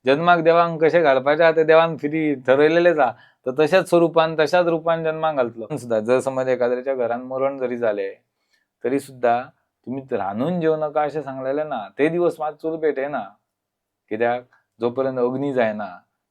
जन्माक देवांक कशें घालपाचे ते देवान फिरी ठरयलेलेच आहा. तर तशाच स्वरूपान तशाच रूपान जन्माक घालतलो सुद्धा. जर समज एखाद्याच्या घरान मरण जरी झाले तरी सुद्धा तुम्ही रांदून जेवू नका अशें सांगलेले ना. ते दिवस मात चूल पेटयना. कित्याक जोपर्यंत अग्नी जायना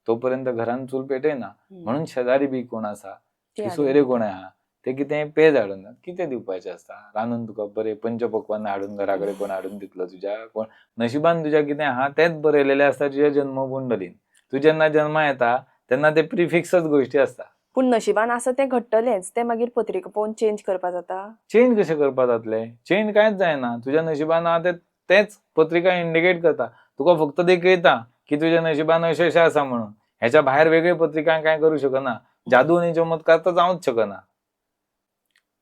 तोपर्यंत घरान चूल पेटयना. म्हणून शेजारी बी कोण आसा की सोयरे कोण आहा ते कितें पेज हाडून कितें दिवपाचें आसता. रांदून तुका बरें पंचपक्वान्न हाडून घराकडे कोण हाडून दितलो तुज्या. कोण नशिबान तुज्या कितें आहा तेच बरयलेलें आसता तुज्या जन्मकुंडलीन. तूं जेन्ना जन्मा येता तेन्ना ते प्रिफिक्सच गोश्टी आसता. पूण नशिबान आसा तें घडटलेंच. तें मागीर पत्रिका पळोवन चेंज करपा जाता. चेंज कशें करपा जातलें? चेंज कांयच जायना. तुज्या नशिबान आहा तेच पत्रिका इंडिकेट करता. तुका फक्त देखयता की तुज्या नशिबान अशें आसा म्हणून. हेच्या भायर वेगळी पत्रिका कांय करूं शकना. जादू आनी चमत्कार तर जावंच शकना.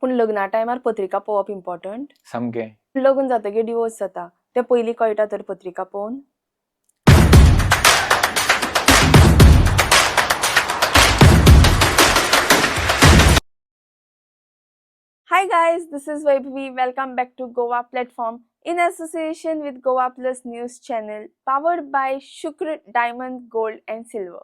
पूण लग्ना टायमार पत्रिका पळोवप इम्पॉर्टंट. सामकें. लग्न जातकीर डिवोर्स जाता ते पयलीं कळटा तर पत्रिका पळोवन. Hi guys, this is Vaibhavi. Welcome back to Goa Platform in association with Goa Plus News channel powered by Shukr Diamond Gold and Silver.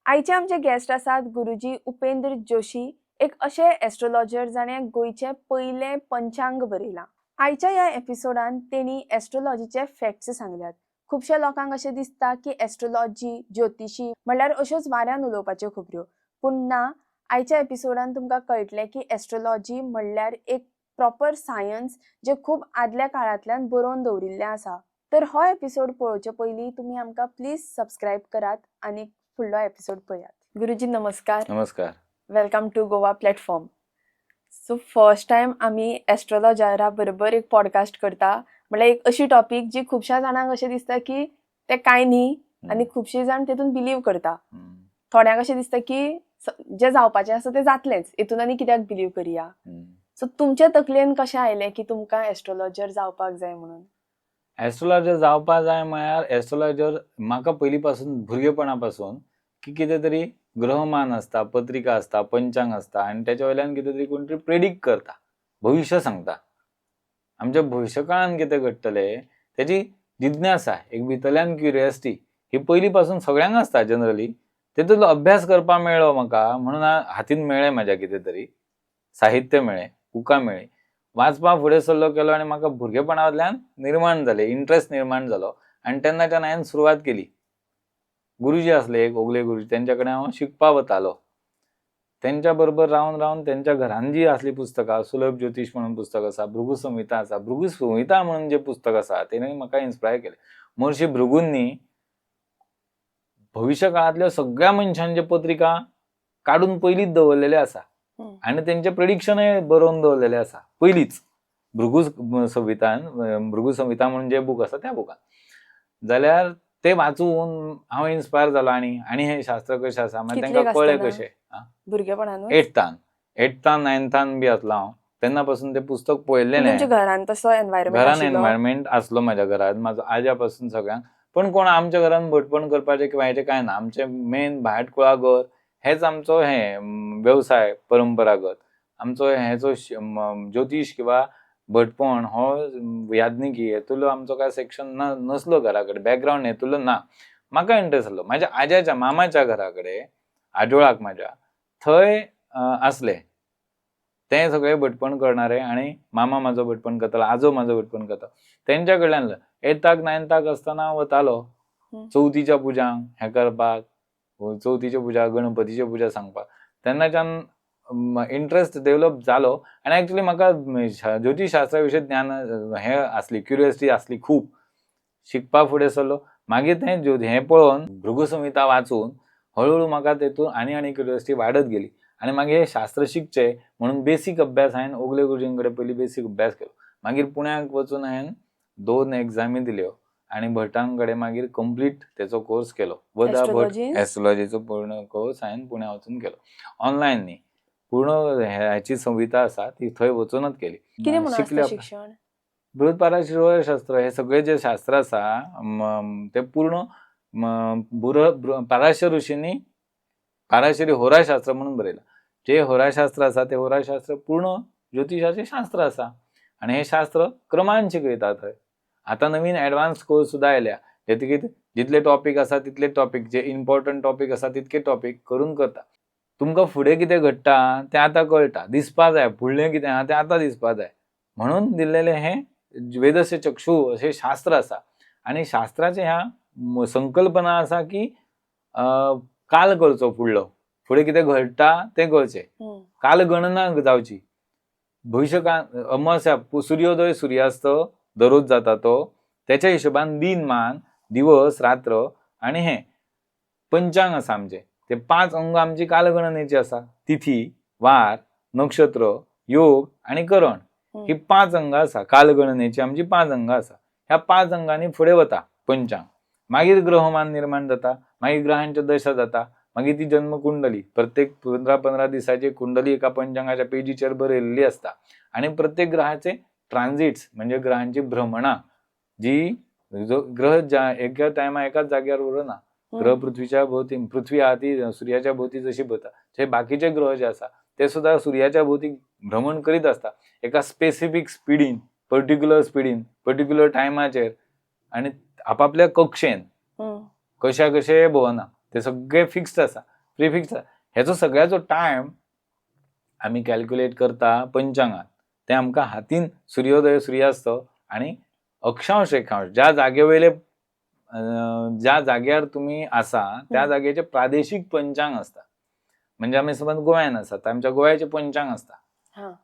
आयचे आमचे गेस्ट आसात गुरुजी उपेंद्र जोशी, एक अशे एस्ट्रोलॉजर जाणे गोयचे पयले पंचांग बरयला. आयच्या ह्या एपिसोडान तेणी एस्ट्रोलॉजीचे फॅक्ट्स सांगल्यात. खुबशे लोकांक अशें दिसता की एस्ट्रोलॉजी ज्योतिशी म्हणल्यार अश्योच वाऱ्यान उलोवपाच्यो खबऱ्यो, पूण ना. आयच्या एपिसोडान तुमकां कळटलें की एस्ट्रोलॉजी म्हणल्यार एक प्रॉपर सायन्स जे खूब आदल्या काळांतल्यान बरोवन दवरिल्लें आसा. तर हो एपिसोड पळोवचे पयलीं तुमी आमकां प्लीज सबस्क्रायब करात आनी फुडलो एपिसोड पळयात. गुरुजी नमस्कार. नमस्कार. Welcome to Goa platform. So first time आमी एस्ट्रोलॉजरा बरोबर एक पॉडकास्ट करता. म्हणल्यार एक अशी टॉपीक जी खुबश्या जाणांक अशें दिसता की ते कांय न्ही आनी खुबशे जाण तेतून बिलीव करता. थोड्यांक अशें दिसता की जे जावपाचें आसा तें जातलेंच, हेतून आनी कित्याक बिलीव करया. सो तुमच्या तकलेन कशें आयलें की तुमकां एस्ट्रोलॉजर जावपाक जाय म्हणून? एस्ट्रोलॉजर जावपा जाय म्हळ्यार एस्ट्रोलॉजर म्हाका पयलीं पासून भुरगेपणा पासून की कितें तरी ग्रहमान आसता, पत्रिका आसता, पंचांग आसता आनी तेच्या वयल्यान कितें तरी कोण तरी प्रेडिक्ट करता, भविश्य सांगता. आमच्या भविष्यकाळान कितें घडटलें तेची जिज्ञासा, एक भितरल्यान क्युरियोसिटी ही पयलीं पासून सगळ्यांक आसता जनरली. तेतूंतलो अभ्यास करपाक मेळ्ळो म्हाका म्हणून हातीन मेळ्ळें म्हाज्या कितें तरी साहित्य मेळ्ळें, बुकां मेळ्ळीं. वाचपाक फुडें सरलो गेलो आनी म्हाका भुरगेपणांतल्यान निर्माण जालें, इंट्रस्ट निर्माण जालो आनी तेन्नाच्यान हांवें सुरवात केली. गुरुजी आसले एक ओगले गुरुजी, तेंच्या कडेन हांव शिकपा वतालो. तेंच्या बरोबर रावन रावन तेंच्या घरान जी आसली पुस्तकां, सुलभ ज्योतिश म्हणून पुस्तक आसा, भृगु संहिता आसा, भृगु संहिता म्हणून जे पुस्तक आसा तेणें म्हाका इन्स्पायर केलें. महर्षी भृगूंनी भविष्य काळांतल्या सगळ्या मनशांचे पत्रिका काडून पयलींच दवरलेले आसा आनी तेंचे प्रेडिक्शनय बरोवन दवरलेले आसा पयलींच भृगु संहिता म्हणून जे बूक आसा त्या बुकान. जाल्यार ते वाचून हांव इन्स्पायर जालो आनी हे शास्त्र कशें आसा मागीर तेंकां कळ्ळें कशें. भुरगेपणान 8थान 9थान बी आसलो हांव तेन्ना पासून ते पुस्तक पळयल्लें. घरान तसो घरान एनवायरमेंट आसलो म्हाज्या घरान, म्हाजो आज्या पासून सगळ्यांक. पण कोण आमच्या घरान भटपण करपाचें किंवा हेचें कांय ना. आमचें मेन भाट कुळागर हेच आमचो वेवसाय परंपरागत. आमचो हेचो ज्योतिश किंवा भटपण हो याज्ञिकी हेतुलो आमचो काय सेक्शन नसलो घरा कडेन, बॅकग्रावंड हेतुलो ना. म्हाका इंट्रस्ट आसलो म्हाज्या आज्याच्या मामाच्या घरा कडेन आजोळाक म्हाज्या थंय आसले ते सगळे भटपण करणारे आनी मामा म्हाजो भटपण करतालो, आजो म्हाजो भटपण करतालो. तेंच्या कडल्यान 8थाक 9थाक आसतना वतालो चवथीच्या पुजांक हें करपाक, चवथीच्या पुजा, गणपतीच्या पुजा सांगपाक. तेन्नाच्यान इंट्रस्ट डेवलप जालो आनी एक्चुअली म्हाका ज्योतिषशास्त्रा विशीं ज्ञान हें आसली, क्युरियोसिटी आसली खूब. शिकपाक फुडें सरलो मागीर हें पळोवन भृगु संहिता वाचून हळूहळू म्हाका तेतून आनी क्युरियोसिटी वाडत गेली आनी मागीर हें शास्त्र शिकचें म्हणून बेसीक अभ्यास हांवें ओगले गुरुजीं कडेन पयलीं बेसीक अभ्यास केलो. मागीर पुण्याक वचून हांवें 2 एग्जामी दिल्यो आनी भटांक कडेन मागीर कंप्लीट तेचो कोर्स केलो. वदा भट एस्ट्रोलॉजीचो पूर्ण कोर्स हांवें पुण्या वचून केलो. ऑनलायन न्ही, पूर्ण हेची संहिता आसा ती थंय वचूनच केली. शिक्षण बृहत्पराशर हे सगळे जे शास्त्र आसा ते पूर्ण पराशर ऋषींनी पाराशरी होराशास्त्र म्हणून बरयला. जे होराशास्त्र आसा ते होराशास्त्र पूर्ण ज्योतिषाचें शास्त्र आसा आनी हे शास्त्र क्रमान शिकयता थंय. आतां नवीन एडवान्स कोर्स सुद्दां आयल्या जेतून जितले टॉपिक आसा तितले टॉपिक, जे इम्पॉर्टंट टॉपिक आसा तितके टॉपिक करून करता. तुमकां फुडें कितें घडटा तें आतां कळटा, दिसपा जाय, फुडलें कितें आहा तें आतां दिसपा जाय. म्हणून दिल्लेलें हें वेदस्य चक्षु अशें शास्त्र आसा. आनी शास्त्राचे ह्या संकल्पना आसा की काल करचो फुडलो, फुडें कितें घडटा तें कळचें, काल गणना जावची. भविष्यकाळ अमावस्या, सूर्योदय सूर्यास्त दररोज जाता तो, त्याच्या हिशोबान दिनमान, दिवस, रात्र आनी हें पंचांग आसा आमचें. ते 5 अंग आमची कालगणनेची आसा. तिथी, वार, नक्षत्र, योग आनी करण ही 5 अंगां आसा. कालगणनेची आमची 5 अंगां आसा. ह्या 5 अंगांनी फुडें वता पंचांग. मागीर ग्रहमान निर्माण जाता, मागीर ग्रहांच्यो दशा जाता, मागीर ती जन्म कुंडली. प्रत्येक 15-15 दिसाची कुंडली एका पंचांगाच्या पेजीचेर बरयल्ली असता. आणि प्रत्येक ग्रहाचे ट्रान्झिट्स म्हणजे ग्रहांची भ्रमणा, जी जो ग्रह ज्या एका टायमा एकाच जाग्यार उरना. ग्रह पृथ्वीच्या भोवती, पृथ्वी आहा ती सूर्याच्या भोवती जशी भोंवता, ते बाकीचे ग्रह जे आसा ते सुद्धा सूर्याच्या भोवती भ्रमण करीत असता एका स्पेसिफिक स्पिडीन, पर्टिक्युलर टायमाचेर आनी आपापल्या कक्षेन कशे भोवना. ते सगळे फिक्स्ड आसा, प्रिफिक्स आसा. हेचो सगळ्याचो टायम आमी कॅल्क्युलेट करता पंचांगात. ते आमकां हातीन सूर्योदय सूर्यास्त आनी अक्षांश रेखांश ज्या जागे वयले ज्या जाग्यार तुमी आसा त्या जाग्याचे प्रादेशीक पंचांग असता. म्हणजे आमी समज गोंयान आसा तर आमच्या गोंयाचे पंचांग असता,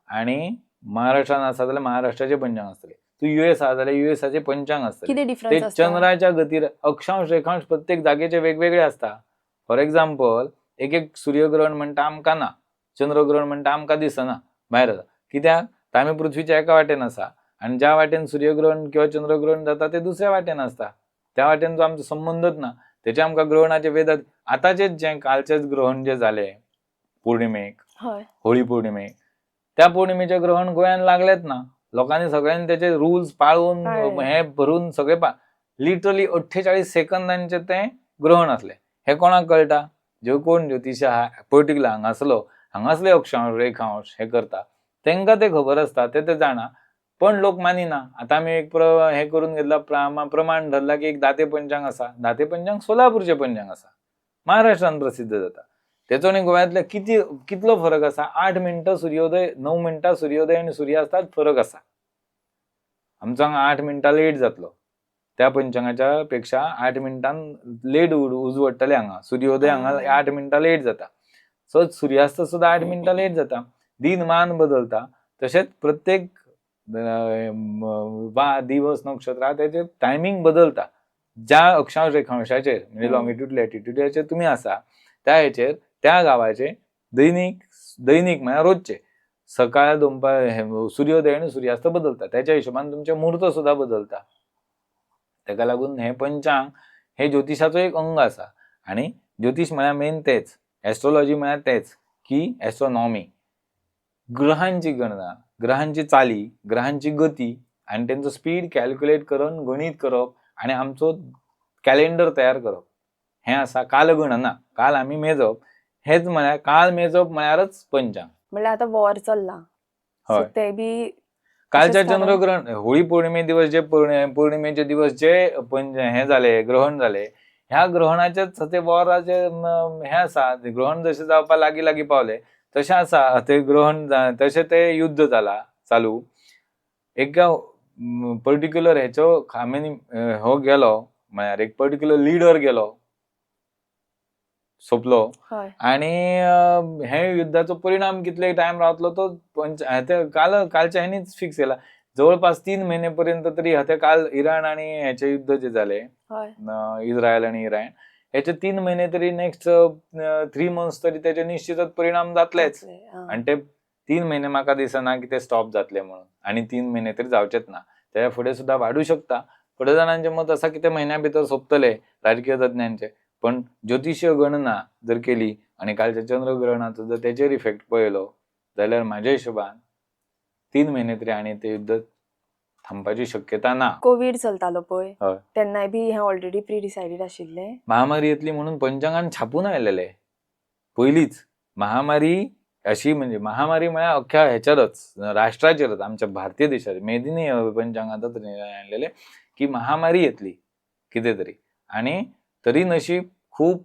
आनी महाराष्ट्रान आसा जाल्यार महाराष्ट्राचे पंचांग आसतले. तू युएस आहा जाल्यार युएसाचे पंचांग असतले. ते चंद्राच्या गतीर अक्षांश रेखांश प्रत्येक जागेचे वेगवेगळे असता. फॉर एक्झाम्पल एक सूर्यग्रहण म्हणटा आमकां ना, चंद्रग्रहण म्हणटा आमकां दिसना भायर आसा. कित्याक तर आमी पृथ्वीच्या एका वाटेन आसा आनी ज्या वाटेन सूर्यग्रहण किंवा चंद्रग्रहण जाता ते दुसऱ्या वाटेन असता. त्या वाटेन जो आमचो संबंधच ना. त्याचे आमकां ग्रहणाचे वेदात आतांचेच जे कालचेच ग्रहण जे जाले पौर्णिमेक, होळी पौर्णिमेक, त्या पौर्णिमेचे ग्रहण गोंयान लागलेच ना. लोकांनी सगळ्यांनी त्याचे रुल्स पाळून हे भरून सगळे लिटरली 48 सेकंदांचे ते ग्रहण असले. हे कोणाक कळटा? जो कोण ज्योतिष आहा पर्टिक्युलर हांगासले अक्षांश रेखांश हे करता तेंकां ते खबर असता, ते जाणा. पण लोक मानिना. आता आमी एक हे करून घेतला, प्रमाण धरला की एक दाते पंचांग आसा. दाते पंचांग सोलापूरचे पंचांग आसा, महाराष्ट्रान प्रसिद्ध जाता. तेचो आनी गोंयांतल्या कितलो फरक आसा? 8 मिनटां सूर्योदय, 9 मिनटां सूर्योदय आनी सूर्यास्तात फरक आसा. आमचो हांगा 8 मिनटां लेट जातलो, त्या पंचांगाच्या पेक्षा 8 मिनटां लेट उजवडटले. हांगा सूर्योदय हांगा 8 मिनटां लेट जाता. सो सूर्यास्त सुद्धा 8 मिनटां लेट जाता. दिनमान बदलता. तशेंच प्रत्येक दिवस नक्षत्र त्याचे टायमिंग बदलता. ज्या अक्षांश रेखांशाचेर म्हणजे लॉंगिट्यूड लॅटिट्यूडाचेर तुम्ही आसा त्या हेचेर त्या गावाचे दैनिक म्हळ्यार रोजचे सकाळ दनपार सूर्योदय आनी सूर्यास्त बदलता. त्याच्या हिशोबान तुमचे मुहूर्त सुद्धा बदलता. तेका लागून हे पंचांग हे ज्योतिषाचो एक अंग आसा. आनी ज्योतिष म्हळ्यार मेन तेच, एस्ट्रोलॉजी म्हळ्यार तेच की एस्ट्रोनॉमी. ग्रहांची गणना, ग्रहांची चाली, ग्रहांची गती आणि त्यांचं स्पीड कॅल्क्युलेट करून गणित करप आणि आमचो कॅलेंडर तयार करप हे आसा कालगणना. काल आम्ही मेजप, हेच म्हळ्यार काल मेजप म्हळ्यारच पंचांग. म्हणजे आता वॉर चल्ला, ते बी कालच्या चंद्रग्रहण, होळी पौर्णिमे दिवस जे पौर्णिमेचे दिवस जे हे झाले, ग्रहण झाले, ह्या ग्रहणाचेच ते वॉराचे हे आसा. ग्रहण जसे जावपा लागी पावले तशें आसा ते ग्रहण, तशें ते युद्ध जाला चालू. एका पर्टिक्युलर हेचो खामेनी हो गेलो म्हळ्यार एक पर्टिक्युलर लिडर गेलो, सोपलो. आणि हे युद्धाचो परिणाम कितले टाइम रावतलो तो कालच्या ह्यानीच फिक्स केला. जवळपास 3 महिने पर्यंत तरी ते काल इराण आणि ह्याचे युद्ध जे झाले, इस्रायल आणि इराण, याचे 3 महिने तरी नेक्स्ट 3 मंथ्स तरी त्याचे निश्चितच परिणाम जातलेच. आणि ते 3 महिने म्हाका दिसना की ते स्टॉप जातले म्हणून, आणि 3 महिने तरी जावचेच ना. त्या फुडें सुद्धा वाढू शकता. थोड्या जणांचे मत असा की ते महिन्या भितर सोपतले, राजकीय तज्ञांचे. पण ज्योतिषीय गणना जर केली आणि कालच्या चंद्रग्रहणाचो जर त्याचेर इफेक्ट पळयलो जाल्यार माझ्या हिशोबान 3 महिने तरी आणि ते युद्ध थांबपाची शक्यता ना. कोविड चलतालो पळय, तेन्नाय बी हे ऑलरेडी प्री डिसायडेड आशिल्ले. महामारी येतली म्हणून पंचांगान छापून आयलेले पयलीच. महामारी अशी म्हणजे महामारी म्हळ्यार अख्ख्या ह्याच्यारच, राष्ट्राचेरच, आमच्या भारतीय देशात मेदिनी पंचांगातच आणलेले की महामारी येतली कितें तरी. आणि तरी नशीब खूप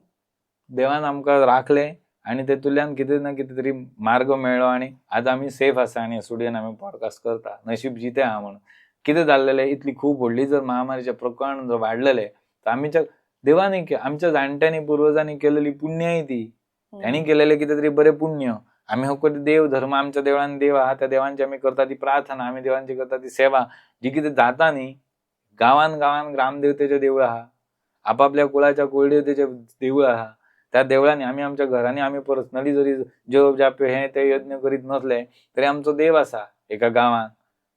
देवान आमकां राखले आणि तेतूंतल्यान कितें ना कितें तरी मार्ग मेळ्ळो आणि आज आमी सेफ आसा आणि स्टुडियोन आमी पॉडकास्ट करता. नशीब जितें आहा म्हणून. कितें जाल्लेलें इतली खूब व्हडली जर महामारीचें प्रकरण जर वाडलेलें तर आमच्या देवानी आमच्या जाणट्यांनी पुर्वजांनी केलेली पुण्याय ती. त्यांनी केलेले कितें तरी बरें पुण्य. आमी हो देव धर्म आमच्या देवळान देव आहा त्या देवांची आमी करता ती प्रार्थना, आमी देवांची करता ती सेवा जी कितें जाता न्ही. गांवान गांवान ग्रामदेवतेचे देवूळ आहा, आपापल्या कुळाच्या कुळदेवतेचे देवूळ आहा. त्या देवळांनी आमी आमच्या घरांनी आमी पर्सनली जरी जप जाप हे ते यज्ञ करीत नसले तरी आमचो देव आसा एका गांवान.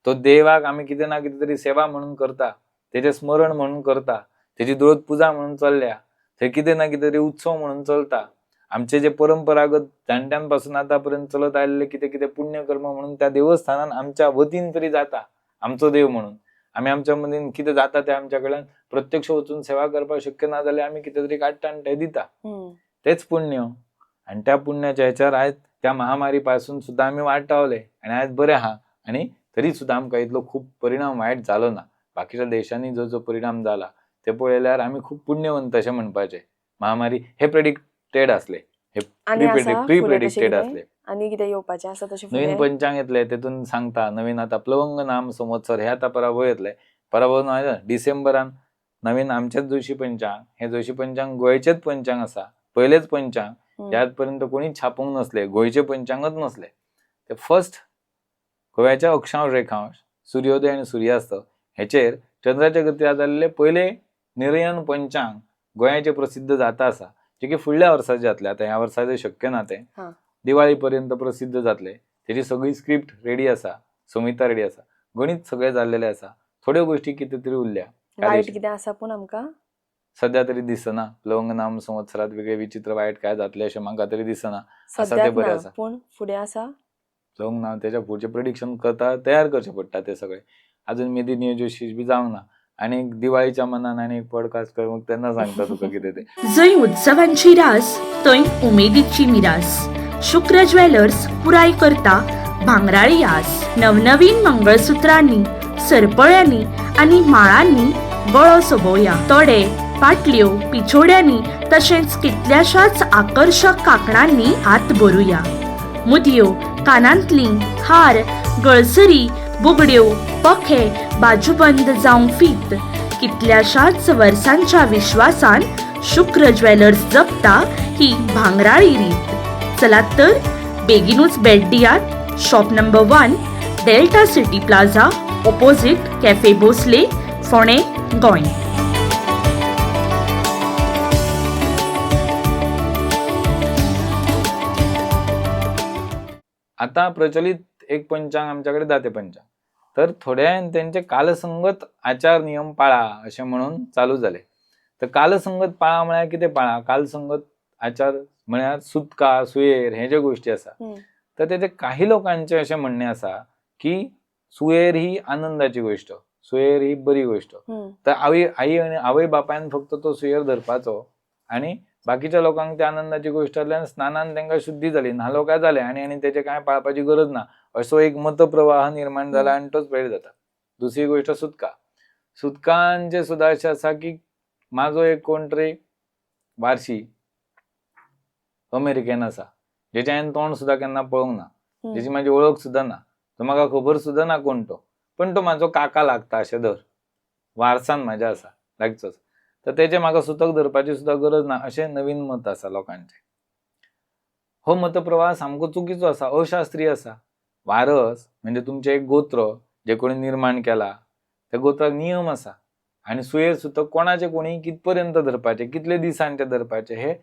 तो देवाक आमी कितें ना कितें तरी सेवा म्हणून करता, तेजें स्मरण म्हणून करता, तेजी दररोज पुजा म्हणून चल्ल्या, थंय कितें ना कितें तरी उत्सव म्हणून चलता. आमचे जे परंपरागत जाणट्यांपासून आतापर्यंत चलत आलेले कितें कितें पुण्यकर्म म्हणून त्या देवस्थानान आमच्या वतीन तरी जाता आमचो देव म्हणून. आमी आमच्या मदीन कितें जाता तें आमच्या कडल्यान प्रत्यक्ष वचून सेवा करपाक शक्य ना जाल्यार आमी कितें तरी काडटा आनी तें दिता. तेच पुण्य. आणि त्या पुण्याच्या ह्याच्यार आयज त्या महामारी पासून सुद्धा आमी वाटावले आणि आयज बरे आहा. आणि तरी सुद्धा आमकां इतलो खूब परिणाम वायट जालो ना. बाकीच्या देशांनी जो जो परिणाम जाला ते पळयल्यार आमी खूब पुण्यवंत अशें म्हणपाचें. महामारी हे प्रेडिक्टेड आसले, हे प्री प्रेडिक्टेड आसले. आणि कितें येवपाचें आसा तशें नवीन पंचांग येतले तेतून सांगता नवीन आता प्लवंग नाम संवत्सर हे आता पराभव येतले. पराभव डिसेंबरान नवीन आमचेच जोशी पंचांग, हे जोशी पंचांग गोंयचेच पंचांग आसा, पयलेच पंचांग. यापर्यंत कोणीच छापूंक नसले, गोंयचे पंचांगच नसले. ते फर्स्ट गोव्याच्या अक्षांश रेखांश सूर्योदय आणि सूर्यास्त हेचेर चंद्राच्या गती आदारलेले पहिले निर्यन पंचांग गोंयाचे प्रसिद्ध जाता आसा, जे की फुडल्या वर्साचे जातले. आता ह्या वर्साचे शक्य ना ते दिवाळी पर्यंत प्रसिद्ध जातले. तेची सगळी स्क्रिप्ट रेडी आसा, संहिता रेडी आसा, गणित सगळे जाल्लेले आसा. थोड्यो गोष्टी कितें तरी उरल्या. वायट कितें आसा पूण आमकां सध्या तरी दिसना. प्लवंग नाम संवत्सरात वेगळे विचित्र वायट काय जातले अशें म्हाका तरी दिसना. आसा ते बरें आसा. पूण फुडें आसा प्लवंग नाम तेच्या फुडचें प्रिडिक्शन करता तयार करचें पडटा ते सगळे. अजून मेदिनी जोशी बी जावंक ना. आणि दिवाळीच्या मनान आणि पॉडकास्ट कर, मग त्यांना सांगता तुका कितें ते. जंय उत्सवांची रास थंय उमेदीची मिरास. शुक्र ज्वेलर्स पुराय करता भांगराळी आस. नवनवीन मंगळसूत्रांनी, सरपळ्यांनी आणि माळांनी गळो सोबोवया. तोडे, पाटल्यो, पिछोड्यांनी तशेंच कितल्याशाच आकर्षक कांकणांनी हात भरूया. मुदयो, कानांतली, हार, गळसरी, बुगड्यो, पखे बाजूबंद जावंक फीत. कितल्याशाच वर्सांच्या विश्वासान शुक्र ज्वेलर्स जपता ही भांगराळी रीत. चलात तर बेगीनूच भेट दियात. Shop number 1, delta city plaza, opposite cafe Bhosale, Fonde, Goa. आता प्रचलित एक पंचांग आमच्याकडे दाते पंचांग. तर थोड्यान त्यांचे कालसंगत आचार नियम पाळा असे म्हणून चालू झाले. तर कालसंगत पाळा म्हळ्यार कितें पाळा? कालसंगत आचार म्हळ्यार सुतका, सुयेर हे जे गोष्टी आसा. तर तेचे काही लोकांचे असे म्हणणे आसा की सुयेर ही आनंदाची गोष्ट, सुयेर ही बरी गोष्ट. तर आई आणि आवय बापायन फक्त तो सुयेर धरपाचो आणि बाकीच्या लोकांक त्या आनंदाची गोष्ट आसल्यान स्नानान तांकां शुद्धी जाली, न्हालो काय जालें आणि तेचे काय पाळपाची गरज ना असो एक मतप्रवाह निर्माण जाला आणि तोच वेळ जाता. दुसरी गोष्ट सुतका. सुतकांचे सुद्धा अशें आसा की माझो एक कोण तरी वारशी अमेरिकेन आसा, जेचे हांवें तोंड सुद्धा केन्ना पळोवंक ना, जेची म्हाजी वळख सुद्धा ना, तो म्हाका खबर सुद्धा ना कोण तो, पण तो म्हाजो काका लागता अशें धर, वारसान म्हाज्या आसा लागचोच. तर तेचे म्हाका सुतक धरपाची सुद्धा गरज ना अशें नवीन मत आसा लोकांचे. हो मतप्रवाह सामको चुकीचो आसा, अशास्त्रीय आसा. वारस म्हणजे तुमचे एक गोत्र जे कोणी निर्माण केला, त्या गोत्राक नियम आसा आणि सुयेर सुतक कोणाचे कोणी कितपर्यंत धरपाचे, कितले दिसांचे धरपाचे हे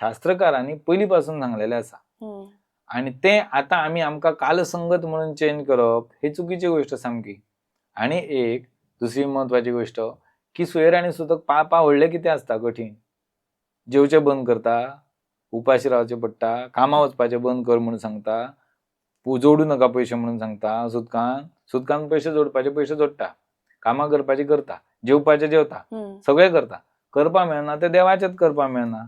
शास्त्रकारांनी पयलीपासून सांगलेले आसा. आणि ते आता आम्ही आमकां कालसंगत म्हणून चेंज करप ही चुकीची गोष्ट सामकी. आणि एक दुसरी महत्वाची गोष्ट की सुयेर आणि सुतक पाळपा व्हडले कितें आसता कठीण. जेवचे बंद करता, उपाशी रावचे पडटा, कामा वचपाचे बंद कर म्हणून सांगता, जोडू नका पयशे म्हणून सांगता. सुतकान पयशे जोडपाचे पयशे जोडटा, कामां करपाची करता, जेवपाचे जेवता, सगळे करता. करपा मेळना ते देवाचेच करपा मेळना.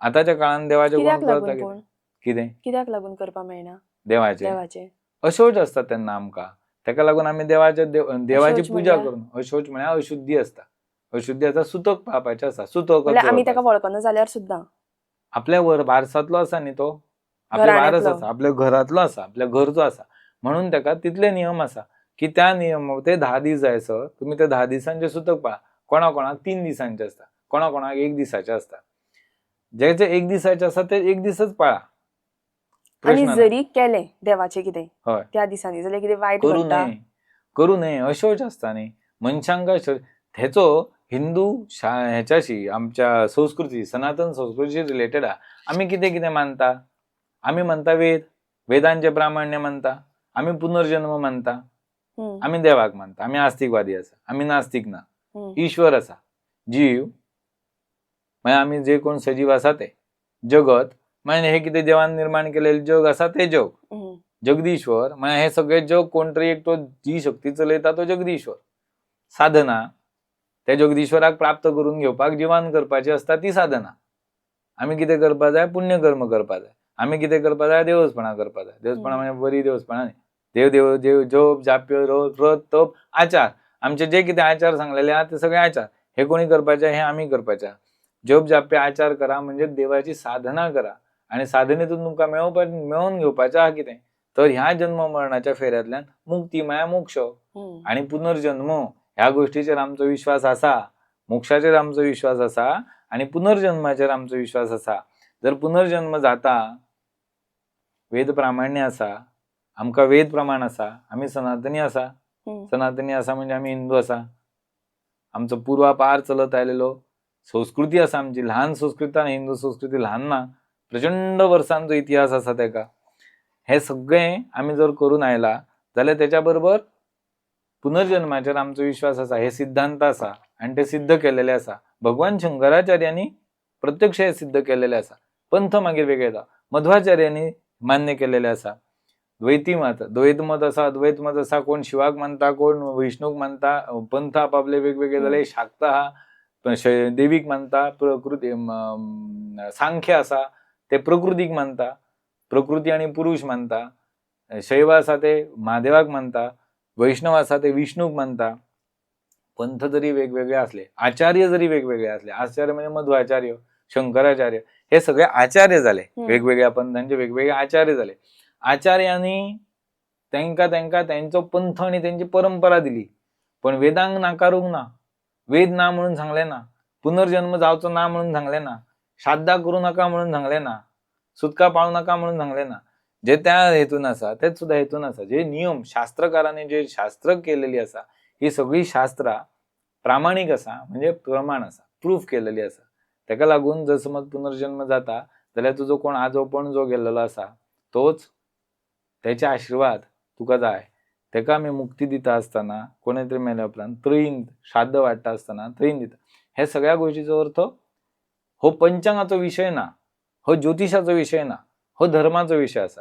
आताच्या काळान देवाचे कोण करता कितें कित्याक लागून करपा मेळना? देवाचे अशोच आसता तेन्ना आमकां. तेका लागून आमी देवाची पुजा करून, अशोच म्हळ्यार अशुद्धी आसता. अशुद्धी आसा सुतक पाळपाचें आसा, सुतक म्हणजे आमी ताका वळखना जाल्यार सुद्दां आपल्या वारसातलो आसा न्ही तो, आपल्या वारस घराण्यांतलो. आसा, आपल्या घरातलो आसा, आपल्या घरचो आसा, म्हणून ताका तितले नियम आसा की त्या नियम ते 10 दीस जायसर तुम्ही ते 10 दिसांचे सुतक पाळा. कोणाक 3 दिसांचे असता, कोणाक 1 दिसाचे असता. जे 1 दिसाचे आसा ते 1 दिसच पाळा. आणि प्रश्न ना. जरी केले देवाचे कितें हय. त्या दिसांनी जाल्यार कितें वायट करू घडटा? नये, करू नये अशोच आसता न्ही. मनशांका हेचो हिंदू ह्याच्याशी आमच्या संस्कृती सनातन संस्कृतीशी रिलेटेड आहा. आमी कितें कितें मानता? आमी मानता वेदांचे प्रामाण्य मानता, आमी पुनर्जन्म मानता, हम्म, आमी देवाक मानता, आमी आस्तिकवादी आसा, आमी नास्तिक ना. हम्म, ईश्वर आसा, जीव म्हणजे आमी जे कोण सजीव आसा ते, जगत म्हणजे हे कितें देवान निर्माण केलेले जग आसा ते जग, हम्म, जगदीश्वर म्हणजे हे सगळे जग कोण तरी एक तो जी शक्ती चलयता तो जगदीश्वर. साधना त्या जगदीश्वराक प्राप्त करून घेवपाक जिवान करपाची असता ती साधना. आमी कितें करपा जाय? पुण्य कर्म करपा जाय. आमी कितें करपा जाय? देवचपणां करपा जाय. देवचपणां म्हणजे बरी देवचपणां न्ही. देव देव देव जप जाप्य व्रत तप आचार, आमचे जे कितें आचार सांगलेले आहात ते सगळे आचार हे कोणी करपाचे? हे आमी करपाचे. जप जाप्य आचार करा म्हणजे देवाची साधना करा आणि साधनेतून तुमकां मेळोवन घेवपाचें आहा कितें? तर ह्या जन्म मरणाच्या फेऱ्यांतल्यान मुक्ती म्हळ्यार मोक्ष हम्म. आणि पुनर्जन्म ह्या गोष्टीचेर आमचो विश्वास आसा. मोक्षाचेर आमचो विश्वास आसा आणि पुनर्जन्माचेर आमचो विश्वास आसा. जर पुनर्जन्म जाता, वेद प्रामाण्य आसा, आमकां वेद प्रमाण आसा, आमी सनातनी आसा. हम्म. सनातनी आसा म्हणजे आमी हिंदू आसा. आमचो पूर्वापार चलत आयलेलो संस्कृती आसा आमची. ल्हान संस्कृती हिंदू संस्कृती ल्हान ना, प्रचंड वर्सांचो इतिहास आसा तेका. हे सगळें आमी जर करून आयला जाल्यार तेच्या बरोबर पुनर्जन्माचेर आमचो विश्वास आसा. हे सिद्धांत आसा आणि ते सिद्ध केलेले आसा. भगवान शंकराचार्यांनी प्रत्यक्ष हे सिद्ध केलेले आसा. पंथ मागीर वेगळे येता. मध्वाचार्यांनी मान्य केलेले आसा. द्वैती मत, द्वैत मत आसा, अद्वैत मत आसा. कोण शिवाक मानता, कोण विष्णूक मानता. पंथ आपापले वेगवेगळे जाले. शाक्त आहा, देवीक मानता, प्रकृती सांख्य आसा ते प्रकृतीक मानता, प्रकृती आणि पुरुष मानता. शैव आसा ते महादेवाक मानता, वैष्णव आसा ते विष्णूक मानता. पंथ जरी वेगवेगळे असले, आचार्य जरी वेगवेगळे असले, आचार्य म्हणजे मध्वाचार्य, शंकराचार्य, हे सगळे आचार्य झाले. वेगवेगळ्या पंथांचे वेगवेगळे आचार्य झाले. आचार्यांनी त्यांका त्यांचो पंथ आणि त्यांची परंपरा दिली. पण वेदांक नाकारूंक ना. वेद ना म्हणून सांगले ना, पुनर्जन्म जावचो ना म्हणून सांगले ना, श्राद्धा करू नका म्हणून सांगले ना, सुतका पाळू नका म्हणून सांगले ना. जे त्या हेतून आसा तेच सुद्धा हेतून आसा. जे नियम शास्त्रकारांनी जे शास्त्र केलेली आसा, ही सगळी शास्त्रां प्रामाणिक आसा, म्हणजे प्रमाण आसा, प्रूफ केलेली आसा. तेका लागून जर समज पुनर्जन्म जाता जाल्यार तुजो कोण आजोपण जो गेल्लो आसा तोच, त्याचे आशीर्वाद तुका जाय. तेका आमी मुक्ती दिता आसतना कोणें तरी मेल्या उपरांत त्रयीन श्राद्ध वाडटा आसतना त्रयीन दिता. हे सगळ्या गोष्टीचो अर्थ हो पंचांगाचो विशय ना, हो ज्योतिषाचो विशय ना, हो धर्माचो विषय आसा.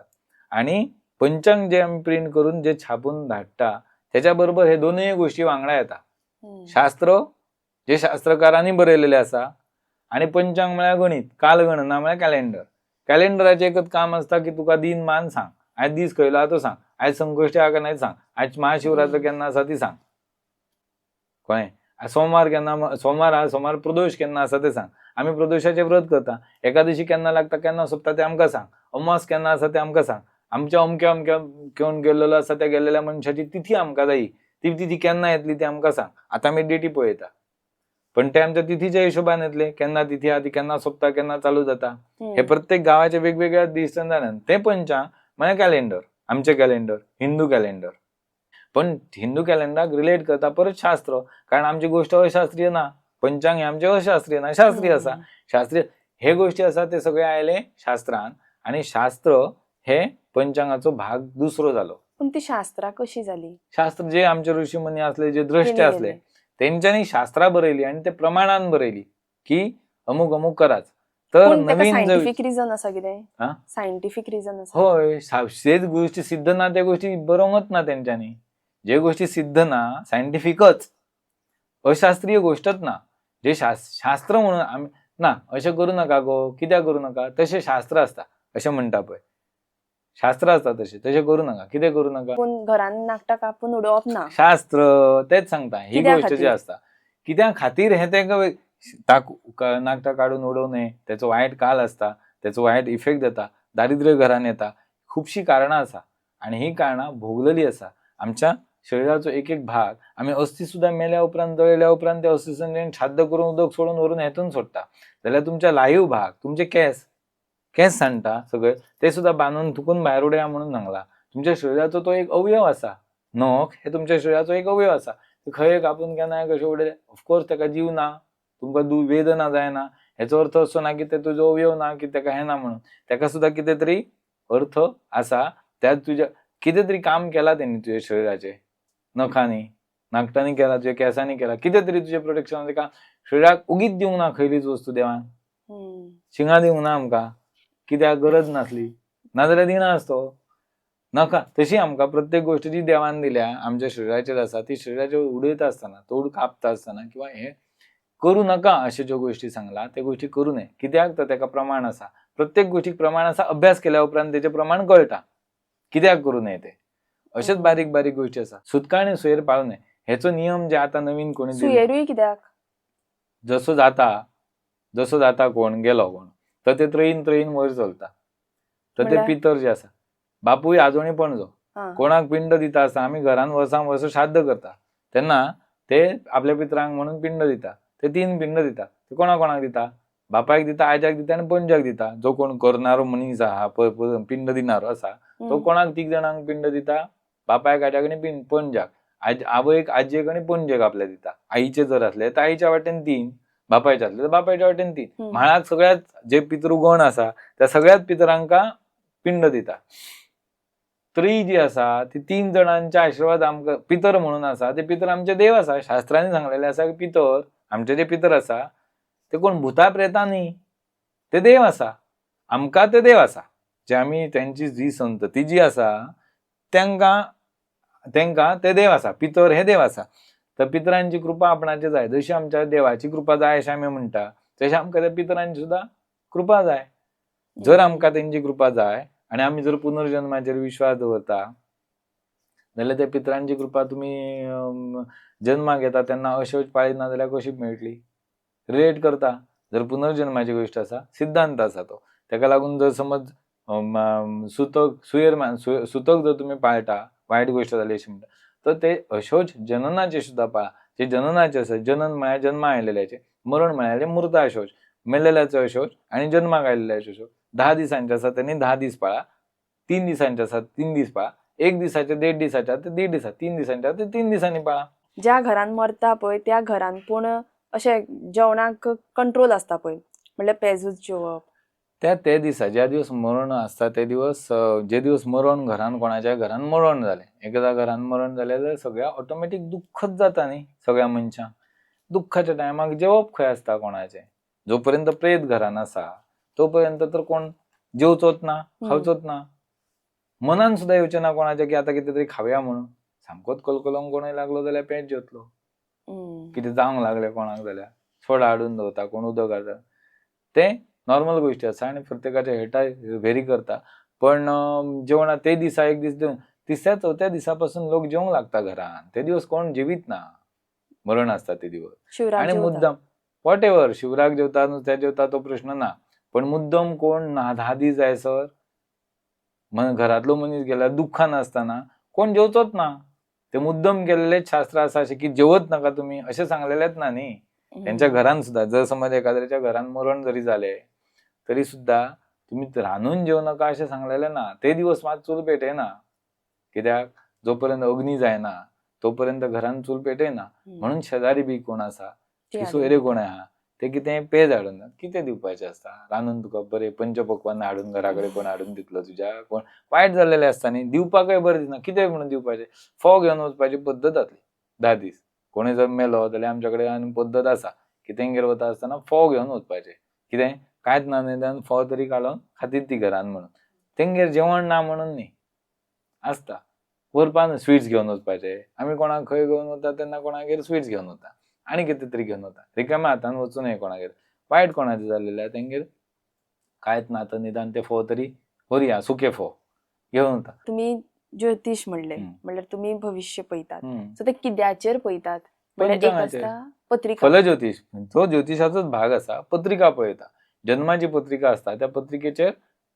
आणि पंचांग जे आमी प्रिंट करून जे छापून धाडटा त्याच्या बरोबर हे दोनूय गोष्टी वांगडा येता. शास्त्र जे शास्त्रकारांनी बरयलेले आसा आणि पंचांग म्हळ्यार गणित, कालगणना म्हळ्यार कॅलेंडर. कॅलेंडराचें एकच काम आसता की तुका दिन मान सांग, आयज दीस खंयलो आहा तो सांग, आयज संकश्टी आहा काय नाही सांग, आयज महाशिवरात्र केन्ना आसा ती सांग, कळ्ळें? सोमवार केन्ना, सोमवार आहा, सोमार प्रदोष केन्ना आसा ते सांग. आमी प्रदोषाचें व्रत करता. एकादशी केन्ना लागता, केन्ना सोंपता ते आमकां सांग. अमास केन्ना आसा ते आमकां सांग. आमच्या अमक्या अमक्या घेवन गेल्लो आसा त्या गेल्लेल्या मनशाची तिथी आमकां जायी, ती तिथी केन्ना येतली ती आमकां सांग. आतां आमी डेटी पळयता, पण ते आमच्या तिथीच्या हिशोबान येतले. केन्ना तिथी आहा ती केन्ना सोंपता, केन्ना चालू जाता, हे प्रत्येक गावाच्या वेगवेगळ्या दिसान जाणां. ते पंचांग म्हळ्यार कॅलेंडर, आमचे कॅलेंडर, हिंदू कॅलेंडर. पण हिंदू कॅलेंडराक रिलेट करता परत शास्त्र, कारण आमची गोष्ट अशास्त्रीय ना. पंचांग हे आमचे अशास्त्रीय ना, शास्त्रीय आसा. शास्त्रीय हे गोष्टी आसा ते सगळे आयले शास्त्रान, आणि शास्त्र हे पंचांगाचो भाग दुसरो जालो. पण ती शास्त्रां कशी जाली? शास्त्र जे आमचे ऋषी मुनी असले, जे द्रष्टे असले, तेंच्यांनी शास्त्रां बरयली आणि ते प्रमाणान बरयली की अमुक अमुक कराच. तर नवीन सायंटिफिक रिजन आसा कितें? हा? सायंटिफिक रिजन आसा? होय, तेच गोष्टी सिद्ध ना त्या गोष्टी बरोवंकच ना तेंच्यांनी. जे गोष्टी सिद्ध ना, सायंटिफिकच, अशास्त्रीय गोष्टच ना. जे शास्त्र म्हणून आमी ना अशें करू नका गो, कित्याक करू नका, तशें शास्त्र आसता अशें म्हणटा पळय. शास्त्र आसता तशें करू नका, कितें करू नका. पूण घरान नाकटां कापून उडोवप ना. शास्त्र तेच सांगता. ही कित्या गोष्ट जी खातीर? आसता कित्या खातीर हे तेंका नाकटां काडून उडोवने, त्याचो वायट काल असता, त्याचो वायट इफेक्ट जाता, दारिद्र्य घरान येता, खुबशीं कारणां आसा आणि ही कारणां भोगलेली आसा. आमच्या शरिराचो एक एक भाग आमी अस्थी सुद्दां मेल्या उपरांत जळल्या उपरांत ते अस्थीसन छाद्द करून उदक सोडून व्हरून हेतून सोडटा. जाल्यार तुमच्या लाईव्ह भाग, तुमचे केस सांडटा सगळे, ते सुद्दां बांदून थुकून भायर उडया म्हणून सांगला. तुमच्या शरिराचो तो एक अवयव आसा. नख हे तुमच्या शरिराचो एक अवयव आसा. खंय कापून केन्नाय कशें उडयले, ऑफकोर्स ताका जीव ना, तुमकां वेदना जायना, हेचो अर्थ असो ना की ते तुजो अवयव ना, की ताका हें ना म्हणून. ताका सुद्दां कितें तरी अर्थ आसा. त्या तुज्या कितें तरी काम केलां तेणी तुज्या शरिराचें, नखांनी, नाकटांनी केला, तुज्या केंसांनी केला, कितें तरी तुजें प्रोटेक्शन ताका शरिराक उगीच दिवंक ना खंयलीच वस्तू देवान. शिंगा दिवंक ना आमकां, कित्याक गरज नासली, नाजाल्यार दिनाच तो. नाका तशी आमकां प्रत्येक गोष्ट जी देवान दिल्या आमच्या शरिराचेर आसा, ती शरिराचेर उडयता आसतना, तोड कापता आसतना किंवा हे करू नका अशे ज्यो गोष्टी सांगला ते गोष्टी करू नये. कित्याक तर ताका प्रमाण आसा. प्रत्येक गोष्टीक प्रमाण आसा. अभ्यास केल्या उपरांत तेचें प्रमाण कळटा कित्याक करू नये ते. अशेच बारीक बारीक गोष्टी आसा. सुतका आनी सुयेर पाळू नये. हेचो नियम जे आता नवीन कोणी सुयेरूय कित्याक? जसो जाता कोण गेलो कोण तर ते त्रयीन वयर चलता. तर ते म्हळ्यार? पितर जे आसा, बापूय आजोणी पणजो कोणाक पिंड दिता आसता, आमी घरान वर्सां श्राद्ध करता तेन्ना ते आपल्या पितरांक म्हणून पिंड दिता. ते 3 पिंड दिता. ते कोणाक दिता? बापायक दिता, आज्याक दिता आनी पणज्याक दिता. जो कोण करणारो मनीस आहा पळय, पिंड दिणारो आसा, तो कोणाक 3 जाणांक पिंड दिता? बापायक, आज्याक आनी पणज्याक. आवयक, आजयेक आनी पणजेक आपल्या दिता. आईचे जर असले तर आईच्या वाटेन 3, बापायचे असले तर बापायच्या वाटेन 3. म्हाळाक सगळ्यात जे पितृगण आसा त्या सगळ्यात पितरांका पिंड दिता. त्री जी आसा ती 3 जाणांच्या आशीर्वाद आमकां पितर म्हणून आसा. ते पितर आमचे देव आसा. शास्त्रांनी सांगलेले आसा की पितर, आमचे जे पितर आसा ते कोण भुतां प्रेतां न्ही, ते देव आसा. आमकां ते देव आसा. जे आमी त्यांची जी संतती जी आसा तेंका ते देव आसा. पितर हे देव आसा. तर पितरांची कृपा आपणाची जाय. जशी आमच्या देवाची कृपा जाय अशें आमी म्हणटा, तशी आमकां त्या पितरांची सुद्दां कृपा जाय. जर आमकां तेंची कृपा जाय आणि आमी जर पुनर्जन्माचेर विश्वास दवरता जाल्यार त्या पितरांची कृपा तुमी जन्माक येता तेन्ना अशेंच पाळीना जाल्यार कशी मेळटली? रिलेट करता. जर पुनर्जन्माची गोष्ट आसा, सिद्धांत आसा तो. ताका लागून जर समज सुतक जर तुमी पाळटा, वायट गोष्ट जाली अशी म्हणटा, तर ते अशोच जननाचे सुद्दां पाळा. जे जननाचे आसा, जनन म्हळ्यार जन्मा आयलेल्याचे, मरण म्हळ्यार मृता अशोच, मेलेल्याचे अशोच आणि जन्माक आयलेल्याचे अशोच. 10 दिसांचे आसा त्यांनी 10 दीस पाळा, 3 दिसांचे आसा 3 दीस पाळा, 1 दिसाचे 1.5 दिसाचे ते 1.5 दिसा, 3 दिसांचे ते 3 दिसांनी पाळा. ज्या घरान मरता पळय त्या घरान पूण अशें जेवणाक कंट्रोल आसता पळय, म्हणल्यार पेजूच जेवप. ते दिसा ज्या दिवस मरण आसता ते दिवस, जे दिवस मरण घरान कोणाच्या घरान मरण जालें, एकदा घरान मरण जालें जाल्यार सगळ्या ऑटोमॅटीक दुःखच जाता न्ही सगळ्या मनशांक. दुःखाच्या टायमाक जेवप खंय आसता कोणाचें? जोपर्यंत प्रेत घरान आसा तोपर्यंत तर कोण जेवचोच ना, खावचोच ना. मनान सुद्दां येवचें ना कोणाच्या की आता कितें तरी खावया म्हणून. सामकोच कलकलोंक कोणूय लागलो जाल्यार पेट जेवतलो. कितें जावंक लागलें कोणाक जाल्यार सोडा हाडून दवरता, कोण उदक हाडटा. ते नॉर्मल गोष्टी आसा आनी प्रत्येकाचे हेटाय व्हेरी करता. पण जेवणा ते दिसा 1 दीस देवन 3-4 दिसा पासून लोक जेवंक लागता घरान. ते दिवस कोण जेवीत ना, मरण आसता ते दिवस. आणि मुद्दाम वॉट एव्हर, शिवराक जेवता, नुस्त्या जेवता तो प्रश्न ना. पण मुद्दम कोण 10 दीस जायसर घरातलो मनीस गेल्यार दुःखान आसतना कोण जेवचोच ना. ते मुद्दम केलेलेच शास्त्र आसा अशें की जेवत नका तुम्ही अशें सांगलेलेच ना न्ही. त्यांच्या घरान सुद्धा जर समज एखाद्याच्या घरान मरण जरी झाले तरी सुद्धा तुम्ही रांदून जेवू नका अशें सांगलेलें ना. ते दिवस मात चूल पेटयना. कित्याक जोपर्यंत अग्नी जायना तोपर्यंत घरान चूल पेटयना. म्हणून शेजारी बी कोण आसा, सोयरे कोण आहा, ते कितें पेज हाडून कितें दिवपाचें आसता. रांदून तुका बरें पंचपक्वान्न हाडून घरा कडेन कोण हाडून दितलो तुज्या, कोण वायट जाल्लेलें आसता न्ही, दिवपाकय बरें दिसना. कितें म्हणून दिवपाचें? फोव घेवन वचपाची पद्दत जातली 10 दीस. कोणूय जर मेलो जाल्यार आमच्या कडेन आनी पद्दत आसा की तेंगेर वता आसतना फोव घेवन वचपाचें. कितें कांयच ना निदान फोव तरी काडून खातीर ती घरान म्हणून. तेंगेर जेवण ना म्हणून न्ही, आसता. व्हरपान स्वीट्स घेवन वचपाचे. आमी कोणाक खंय घेवन वता तेन्ना कोणागेर स्वीट्स घेवन वता आनी कितें तरी घेवन वता. रिकाम्या हातान वचूं न्हय कोणागेर. वायट कोणाचें जाल्लेल्या तेंगेर कांयच ना तर निदान ते फोव तरी व्हरया, सुके फोव घेवन वता. तुम्ही ज्योतिष म्हणले, म्हणल्यार तुम्ही भविष्य पळयतात. सो ते किद्याचेर पळयतात? म्हणल्यार एक आसता पत्रिका फलज्योतिष तो ज्योतिषाचोच भाग असा. पत्रिका पळयता, जन्माची पत्रिका असता, त्या पत्रिकेचेर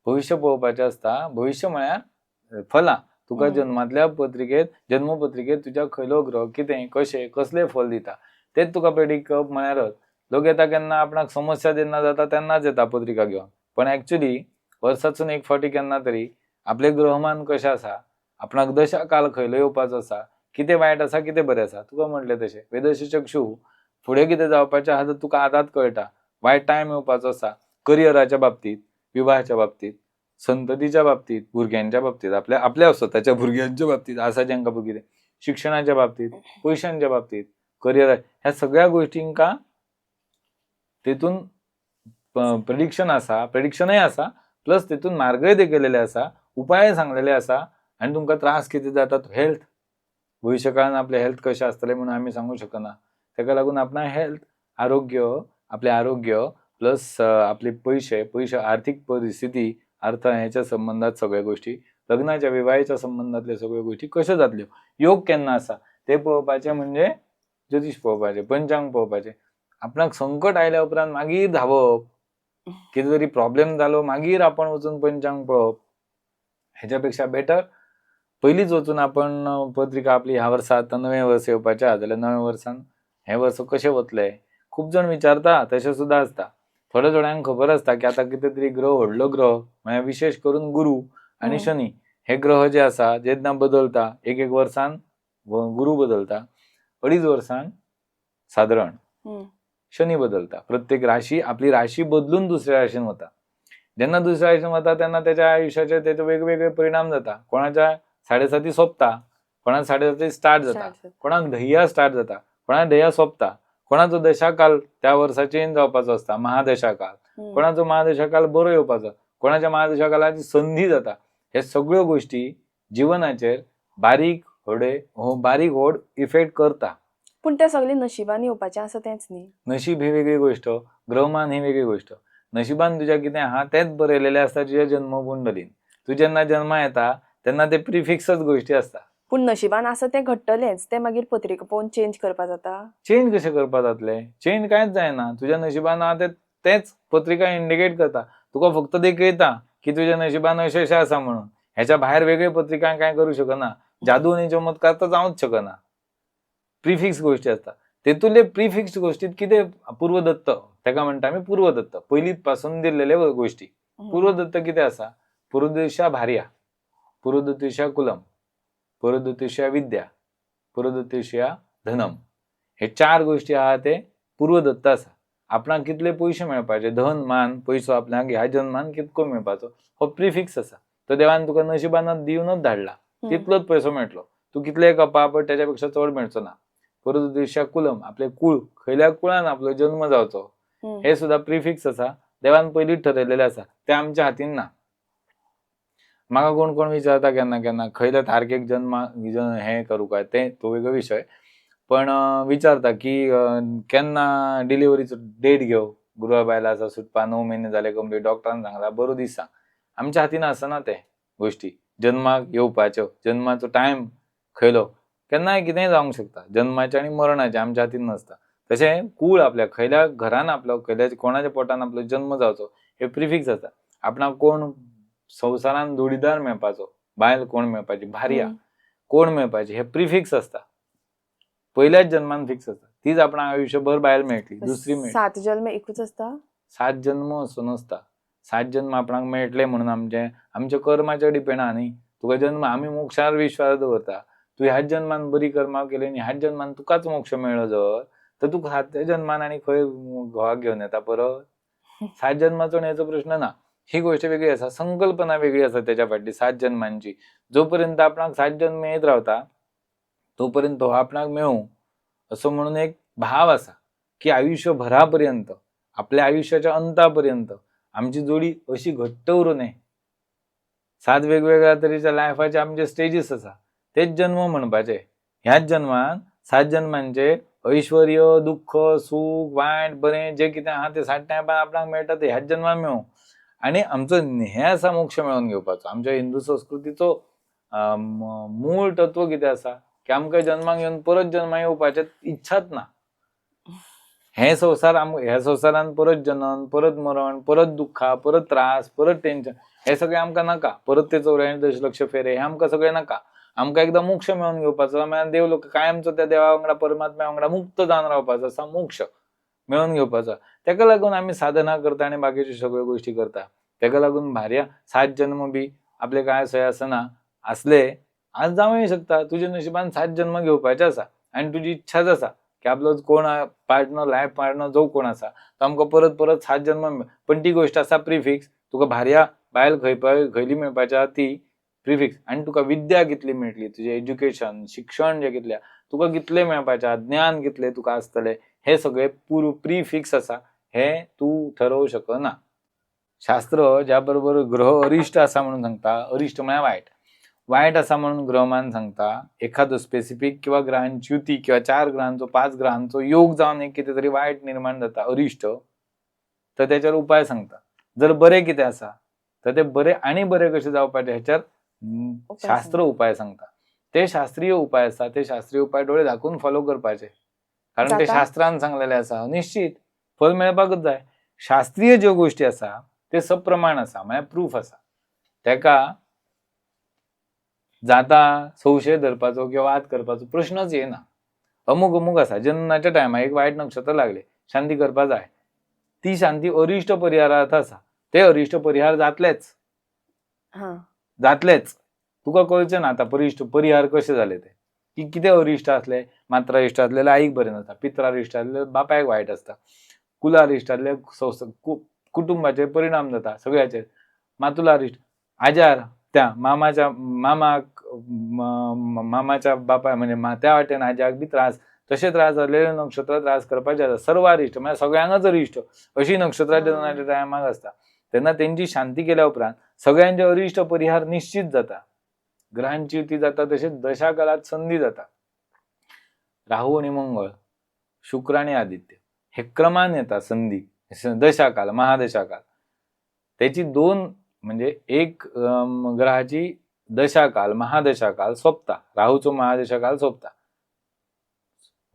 भविष्य पळोवपाचें असता. भविष्य म्हळ्यार फलां. तुका जन्मांतल्या पत्रिकेत जन्म पत्रिकेत तुज्या खयलो ग्रह कितें कशें कसलें फल दिता तेच तुका प्रेडिक्ट करप म्हळ्यारच. लोक येता केन्ना आपणाक समस्या जेन्ना जाता तेन्नाच येता पत्रिका घेवन, पण एक्चुअली वर्सातून एक फावटी केन्ना तरी आपले ग्रहमान कशें आसा, आपणाक दशा काल खयलो येवपाचो आसा, कितें वायट आसा कितें बरें आसा, तुका म्हटलें तशें वेदशिक्षक शिव फुडें कितें जावपाचें आहा तें तुका आतांच कळटा. वायट टायम येवपाचो आसा करियराच्या बाबतींत, विवाहाच्या बाबतींत, संततीच्या बाबतींत, भुरग्यांच्या बाबतींत, आपल्या स्वताच्या भुरग्यांच्या बाबतींत आसा जेंका कितें, शिक्षणाच्या बाबतींत, पयशांच्या बाबतींत, करियर, ह्या सगळ्या गोष्टींका तेतून प्रेडिक्शनय आसा, प्लस तेतून मार्गय दाखयलेले आसा, उपाय सांगलेले आसा, आनी तुमकां त्रास कितें जाता हेल्थ भविष्य काळान आपले हेल्थ कशें आसतलें म्हणून आमी सांगूं शकना. तेका लागून आपणा हेल्थ आपले आरोग्य प्लस आपले पयशे आर्थीक परिस्थिती ह्याच्या संबंधात सगळ्या गोष्टी, लग्नाच्या विवाहाच्या संबंधातल्या सगळ्यो गोष्टी कश्यो जातल्यो, योग केन्ना आसा ते पळोवपाचें म्हणजे ज्योतिष पळोवपाचें, पंचांग पळोवपाचें. आपणाक संकट आयल्या उपरांत मागीर धांवप, कितें तरी प्रॉब्लेम जालो मागीर आपण वचून पंचांग पळोवप, हेच्या पेक्षा बेटर पयलींच वचून आपण पत्रिका आपली ह्या वर्सात नवें वर्स येवपाचें आहा जाल्यार नव्या वर्सान हें वर्स कशें वतलें खूब जाण विचारता. तशें सुद्दां आसता. थोड्यांक खबर आसता की आतां कितें तरी व्हडलो ग्रह म्हळ्यार विशेश करून गुरू आनी शनी हे ग्रह जे आसा जेन्ना बदलता, एक वर्सान गुरू बदलता, 2.5 वर्सान साधारण शनी बदलता. प्रत्येक राशी आपली राशी बदलून दुसऱ्या राशीन वता. जेन्ना दुसऱ्या राशीन वता तेन्ना त्याच्या आयुष्याचे तेचे वेगवेगळे परिणाम जाता. कोणाच्या 7.5 सोंपता, कोणाक 7.5 स्टार्ट जाता, कोणाक ढय्या स्टार्ट जाता, कोणाक ढय्या सोंपता, कोणाचो दशाकाल त्या वर्सा चेंज जावपाचो असता, महादशाकाल, कोणाचो महादशाकाल बरो येवपाचो, कोणाच्या महादशाकालाची संधी जाता. हे सगळ्यो गोष्टी जिवनाचेर बारीक व्हड इफेक्ट करता. पूण ते सगळे नशिबान येवपाचें आसा तेंच न्ही. नशीब ही वेगळी गोष्ट, ग्रहमान ही वेगळी गोष्ट. नशिबान तुज्या कितें आहा तेच बरयलेलें आसता तुज्या जन्म कुंडलीन. तूं जेन्ना जल्मा येता तेन्ना ते प्रिफिक्सच गोष्टी आसता. पूण नशिबान आसा तें घडटलेंच, तें मागीर पत्रिका पळोवन चेंज करपा जाता. चेंज कशें करपा जातलें? चेंज कांयच जायना. तुज्या नशिबान आहा तेच पत्रिका इंडिकेट करता. तुका फक्त दाखयता की तुज्या नशिबान अशें आसा म्हणून. हेच्या भायर वेगळी पत्रिका कांय करूं शकना. जादू आनी चमत्कार तर जावंच शकना. प्रिफिक्स गोष्टी आसता. तेतूंतले प्रिफिक्स गोष्टीत कितें पूर्वदत्त तेका म्हणटा आमी पूर्वदत्त, पयलींच पासून दिल्लेले गोष्टी. पूर्वदत्त कितें आसा? पूर्वदृश्या भार्या, पूर्वदृश्या कुलम, पूर्वदृश्या विद्या, पूर्वदृश्या धनम, हे 4 गोष्टी आहा ते पूर्वदत्त आसा. आपणाक कितले पयशे मेळपाचे, धन मान पयसो आपणाक ह्या जन्मान कितको मेळपाचो हो प्रिफिक्स आसा. तो देवान तुका नशिबान दिवनच धाडला. तितलोच पयसो मेळटलो. तूं कितलेय कपा पण त्याच्या पेक्षा चड मेळचो ना. पूर्वदृश्या कुलम, आपले कुळ, खयल्या कुळान आपलो जन्म जावचो हे सुद्धा प्रिफिक्स आसा. देवान पयलींच ठरयलेले आसा. ते आमच्या हातीन ना. म्हाका कोण विचारता केन्ना खयल्या तारखेक जन्म हे करूं काय, ते तो वेगळो विषय. पण विचारता की केन्ना डिलिव्हरीचो डेट घेव, गुरवा बायला आसा सुटपा 9 महिने जाले कंप्लीट, डॉक्टरान सांगला बरो दीस सांग. आमच्या हातीन आसना ते गोष्टी. जन्माक येवपाच्यो, जन्माचो टायम खयलो केन्नाय कितेंय जावंक शकता. जन्माचे आनी मरणाचे आमच्या हातीन नासता. तशें कूळ आपल्या खयल्या घरान आपलो कोणाच्या पोटान आपलो जन्म जावचो हे प्रिफिक्स आसा. आपणाक कोण संवसारान जोडीदार मेळपाचो, बायल कोण मेळपाची, भार्या कोण मेळपाची, हे प्रिफिक्स आसता. पहिल्याच जन्मान फिक्स आसता. तीच आपणाक आयुष्यभर बायल मेळटली, दुसरी मेळटली. 7 जल्म एकूच आसता. 7 जन्म असो नसता. 7 जन्म आपणाक मेळटले म्हणून आमच्या कर्माचेर डिपेंड आहा न्ही. तुका जन्म आमी मोक्षार विश्वास दवरता. तू ह्याच जन्मान बरी कर्मा केली आनी ह्याच जन्मान तुकाच मोक्ष मेळ्ळो जर तर तू 7 जन्मान आनी खंय घोवाक घेवन येता परत. 7 जन्माचो न्हयचो प्रश्न ना. ही गोष्ट वेगळी आसा. संकल्पना वेगळी आसा त्याच्या फाटली 7 जन्मांची. जोपर्यंत आपणाक 7 जन्म येत रावता तोपर्यंत हो आपणाक मेळूं असो म्हणून एक भाव आसा की आयुष्यभरापर्यंत, आपल्या आयुष्याच्या अंतापर्यंत आमची जोडी अशी घट्ट उरूं नये. 7 वेगवेगळ्या तरेच्या लायफाचे आमचे स्टेजीस आसा. तेच जन्म म्हणपाचे. ह्याच जन्मान 7 जन्मांचे ऐश्वर्य, दुःख, सुख, वायट, बरें जे कितें आहा ते 7 टायपान आपणाक मेळटा ते ह्याच जन्मान मेळूं. आनी आमचो हे आसा मोक्ष मेळोवन घेवपाचो. आमच्या हिंदू संस्कृतीचो मूळ तत्व कितें आसा की आमकां जन्माक येवन परत जन्मा येवपाची इच्छाच ना. हे संसार ह्या संसारान परत जनन, परत मरण, परत दुःखा, परत त्रास, परत टेन्शन, हे सगळे आमकां नाका. परत ते 84 दशलक्ष फेरे हे आमकां सगळे नाका. आमकां एकदा मोक्ष मेळोवन घेवपाचो, मागीर देव लोक कायमचो त्या देवा वांगडा परमात्म्या वांगडा मुक्त जावन रावपाचो असा मोक्ष मेळोवन घेवपाचो. तेका लागून आमी साधना करता आनी बाकीच्यो सगळ्यो गोश्टी करता. तेका लागून भार्या 7 जन्म बी आपले काय सय आसना असले आज जावंय शकता. तुज्या नशिबान 7 जन्म घेवपाचे आसा आनी तुजी इच्छाच आसा की आपलो कोण पार्टनर, लायफ पार्टनर जो कोण आसा तो आमकां परत परत 7 जन्म. पण ती गोष्ट आसा प्रिफिक्स. तुका भार्या बायल खंयली मेळपाची आहा ती प्रिफिक्स. आनी तुका विद्या कितली मेळटली, तुजें एज्युकेशन, शिक्षण जें कितलें, तुका कितलें मेळपाचें, ज्ञान कितलें तुका आसतलें, हे सगळें प्रिफिक्स आसा. हे तूं ठरवू शकना. शास्त्र ज्या बरोबर ग्रह अरिश्ट आसा म्हणून सांगता. अरिश्ट म्हळ्यार वायट. वायट आसा म्हणून ग्रहमान सांगता. एखादो स्पेसिफिक किंवा ग्रहांची युती किंवा 4 ग्रहांचो 5 ग्रहांचो योग जावन एक कितें तरी वायट निर्माण जाता अरिश्ट, तर त्याच्यावर उपाय सांगता. जर बरें कितें आसा तर ते बरें आनी बरें कशें जावपाचें हेच्यार शास्त्र उपाय सांगता. ते शास्त्रीय उपाय आसा. ते शास्त्रीय उपाय डोळे धाकून फॉलो करपाचे, कारण ते जाता? शास्त्रान सांगलेले आसा. निश्चित फल मेळपाकच जाय. शास्त्रीय ज्यो गोष्टी आसा ते सप्रमाण आसा, म्हळ्यार प्रूफ आसा. तेका जाता संशय धरपाचो किंवा वाद करपाचो प्रश्नच येना. अमूक आसा, जन्माच्या टायमार एक वायट नक्षत्र लागले, शांती करपा जाय. ती शांती अरिश्ट परिहारात आसा. ते अरिश्ट परिहार जातलेच. तुका कळचें ना आता परिहार कशे जाले ते, की कितें अरिश्ट आसले. मात्रा इश्ट आसलेले आईक बरें जाता, पित्रारिश्ट आसले बापायक वायट आसता, कुलारिश्ट आसले कुटुंबाचेर परिणाम जाता सगळ्याचेर. मातुलारिश्ट आजार त्या मामाच्या बापाय म्हणजे त्या वाटेन आज्याक बी त्रास, तशे त्रास जाल्लेले नक्षत्र त्रास करपाचे आसा. सर्वारिश्ट म्हळ्यार सगळ्यांकच अरिश्ट अशी नक्षत्रां जन्माच्या टायमाक आसता. तेन्ना तेंची शांती केल्या उपरांत सगळ्यांचे अरिश्ट परिहार निश्चित जाता. ग्रहांची युती जाता, तशेंच दशाकालात संधी जाता. राहू आणि मंगळ, शुक्र आणि आदित्य हे क्रमान येता संधी. दशाकाल, महादशाकाल त्याची 2 म्हणजे एक ग्रहाची दशाकाल, महादशाकाल सोपता. राहूचो महादशाकाल सोपता,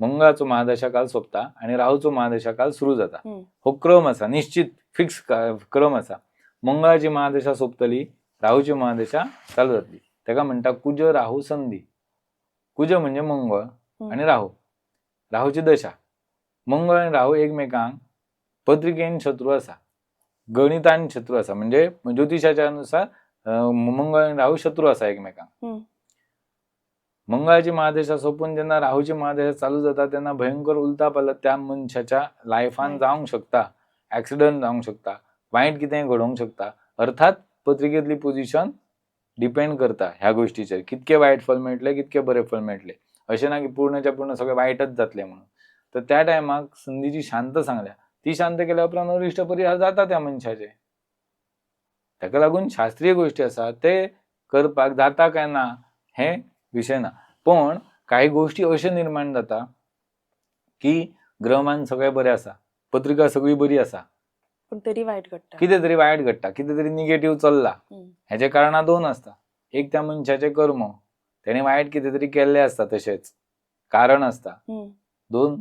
मंगळाचो महादशाकाल सोपता आणि राहूचो महादशाकाल सुरू जाता. हो क्रम असा, निश्चित फिक्स क्रम असा. मंगळाची महादशा सोपतली, राहूची महादशा चालू जातली. तेका म्हणटा कुज राहू संधी. कुज म्हणजे मंगळ आणि राहूची दशा. मंगळ आणि राहू एकमेकांक पत्रिकेन शत्रू असा, गणितान शत्रू असा. म्हणजे ज्योतिषाच्या अनुसार मंगळ आणि राहू शत्रू असा एकमेकांक. मंगळाची महादशा सोपून जेन्ना राहूची महादशा चालू जाता तेन्ना भयंकर उलटा पालट त्या मनशाच्या लायफान जावंक शकता. ऍक्सिडेंट जावंक शकता, वायट कितें घडोवंक शकता. अर्थात पत्रिकेतली पोझिशन डिपेंड करता ह्या गोष्टीचेर, कितके वायट फल मेळटले, कितके बरे फल मेळटले. अशें ना की पूर्णच्या पूर्ण सगळे वायटच जातले म्हणून. तर त्या टायमाक संधीची शांत सांगल्या. ती शांत केल्या उपरांत अरिश्ट परिहार जाता त्या मनशाचे. ताका लागून शास्त्रीय गोष्टी आसा ते करपाक जाता काय ना हे विषय ना. पण काही गोष्टी अशे निर्माण जाता की ग्रहमान सगळे बरे आसा, पत्रिका सगळी बरी आसा, पण तरी वायट घडटा, कितें तरी वायट घडटा, कितें तरी निगेटिव्ह चल्ला. हेचे कारणां 2 आसता. एक त्या मनशाचे कर्म, तेणे वायट कितें तरी केल्ले आसता, तशेंच कारण आसता. 2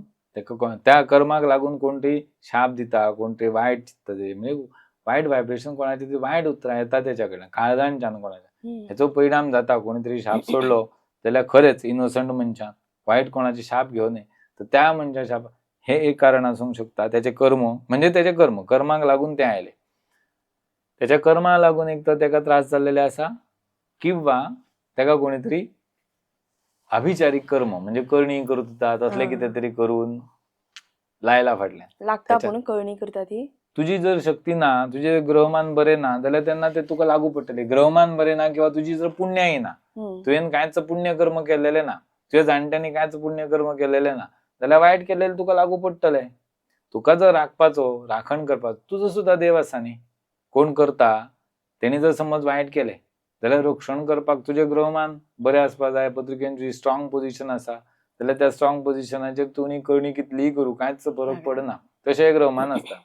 त्या कर्माक लागून कोण तरी शाप दिता, कोण तरी वायट चित्ता, म्हणजे वायट व्हायब्रेशन कोणाची वायट उतरां येता त्याच्या कडल्यान, काळजांच्यान कोणाच्या. हेचो परिणाम जाता. कोणी तरी शाप सोडलो जाल्यार खरेंच इनोसंट मनशान वायट कोणाचे शाप घेऊ नये. तर त्या मनशा शाप हे एक कारण आसूंक शकता. त्याचे कर्म म्हणजे त्याचे कर्माक लागून ते आयले. त्याच्या कर्माक लागून एक तर त्याका त्रास जाल्लेले आसा, किंवा त्याका कोणीतरी अभिचारिक कर्म म्हणजे करणी करता तसले कितें तरी करून लायला फाटल्यान लागता. म्हणून कळणी करता ती. तुझी जर शक्ती ना, तुझे ग्रहमान बरे ना जाल्यार तेन्ना ते तुका लागू पडटले. ग्रहमान बरे ना किंवा तुझी जर पुण्य येना, तुवें कांयच पुण्य कर्म केलेले ना, तुझ्या जाणट्यांनी कांयच पुण्य कर्म केलेले ना, जाल्यार वायट केलेले तुका लागू पडटले. तुका जर राखण करपाचो, तुजो सुद्धा देव आसा न्ही. कोण करता तेणी जर समज वायट केले जाल्यार रक्षण करपाक तुझे ग्रहमान बरे आसपा जाय. पत्रिकेन तुजी स्ट्रॉंग पोझिशन आसा जाल्यार त्या स्ट्रॉंग पोझिशनाचेर तुमी करणी कितलीय करूं कांयच फरक पडना. तशें ग्रहमान आसता.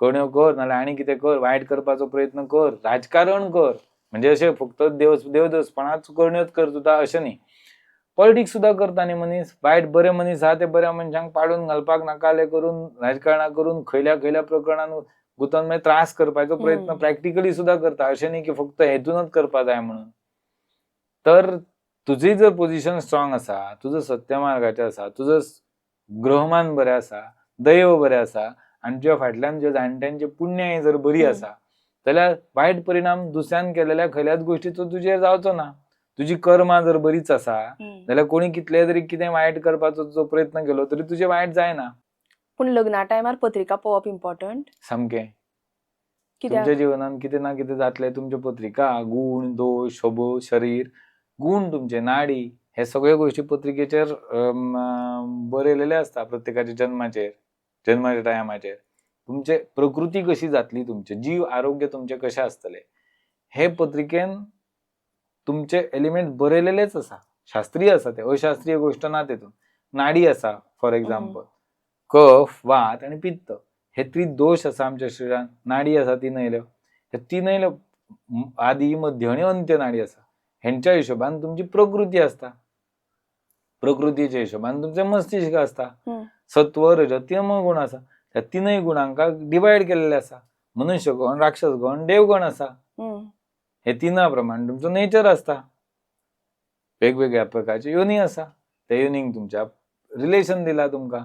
कण्यो कर नाल्यार आनी कितें कर, वायट करपाचो प्रयत्न कर, राजकारण कर. म्हणजे अशें फक्त देवदसपणाच कण्योच कर सुद्धा अशें न्ही. पॉलिटिक्स सुद्धा करता न्ही मनीस, वायट बरे मनीस आहा ते बऱ्या मनशांक पाडून घालपाक नाकाले करून राजकारणां करून खयल्या प्रकरणान गुंतोन मागीर त्रास करपाचो प्रयत्न प्रॅक्टिकली सुद्धा करता. अशें न्ही की फक्त हेतूनच करपा जाय म्हणून. तर तुजी जर पोझिशन स्ट्रॉंग आसा, तुजो सत्य मार्गाचेर आसा, तुजो ग्रहमान बरें आसा, दैव बरें आसा आनी तुज्या फाटल्यान ज्या जाणट्यांची पुण्य जर बरी आसा, जाल्यार वायट परिणाम दुसऱ्यान केलेल्या खयल्याच गोश्टीचो तुजेर जावचो ना. तुजी कर्मां जर बरीच आसा जाल्यार कोणी कितले जरी कितें वायट करपाचो जो प्रयत्न केलो तरी तुजें वायट जायना. पूण लग्ना टायमार पत्रिका पळोवप इम्पॉर्टंट सामकें. कित्याक? तुमच्या जिवनान कितें ना कितें जातलें, तुमच्यो पत्रिका, गुण, दोष, शुभ, शरीर, गुण तुमचे, नाडी हे सगळ्यो गोश्टी पत्रिकेचेर बरयलेले आसता प्रत्येकाच्या जन्माच्या टायमाचेर. तुमचे प्रकृती कशी जातली, तुमचे जीव आरोग्य तुमचे कशे आसतले हे पत्रिकेन तुमचे एलिमेंट बरयलेलेच आसा. शास्त्रीय आसा ते, अशास्त्रीय गोष्ट ना तेतून. नाडी आसा फॉर एक्झाम्पल, कफ, वात आणि पित्त हे 3 दोष आसा आमच्या शरिरान. नाडी आसा 3 हे 3 आदी, मध्य आणि अंत्य नाडी आसा. हेंच्या हिशोबान तुमची प्रकृती आसता. प्रकृतीच्या हिशोबान तुमचे मस्तिष्क आसता. सत्व, रज, तम गुण आसा. त्या 3 गुणांका डिवायड केलेले आसा. मनुष्य गण, राक्षस गण, देवगण आसा. हे 3 प्रमाण तुमचं नेचर आसता. वेगवेगळ्या प्रकारचे योनी आसा. त्या योनींक तुमच्या रिलेशन दिला तुमका.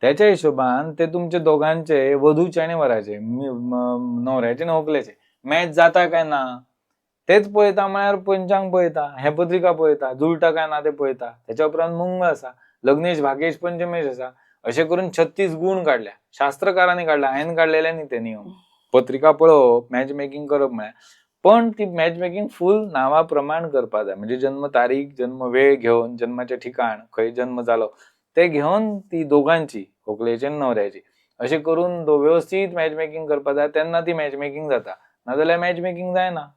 त्याच्या हिशोबान ते तुमचे दोघांचे, वधूचे आणि वराचे, नवऱ्याचे आणि व्हंकलेचे मॅच जाता काय ना तेच पळयता. म्हळ्यार पंचांग पळयता, हे पत्रिका पळयता, जुळटा काय ना ते पळयता. त्याच्या उपरांत मंगळ आसा, लग्नेश, भाग्येश, पंचमेश आसा. अशें करून 36 गुण काढल्या. शास्त्रकारांनी काढला, हायेन काढलेले न्ही ते नियम. पत्रिका पळोवप, मॅच मेकिंग करप म्हळ्यार. पण ती मॅच मेकिंग फुल नावा प्रमाण करपा जाय. म्हणजे जन्म तारीख, जन्म वेळ घेवन, जन्माचे ठिकाण, खंय जन्म जालो ते घेवन ती दोघांची, व्हंकलेची आनी नवऱ्याची, अशें करून व्यवस्थित मॅच मेकिंग करपा जाय. तेन्ना ती मॅच मेकिंग जाता. नाजाल्यार मॅच मेकिंग जायना.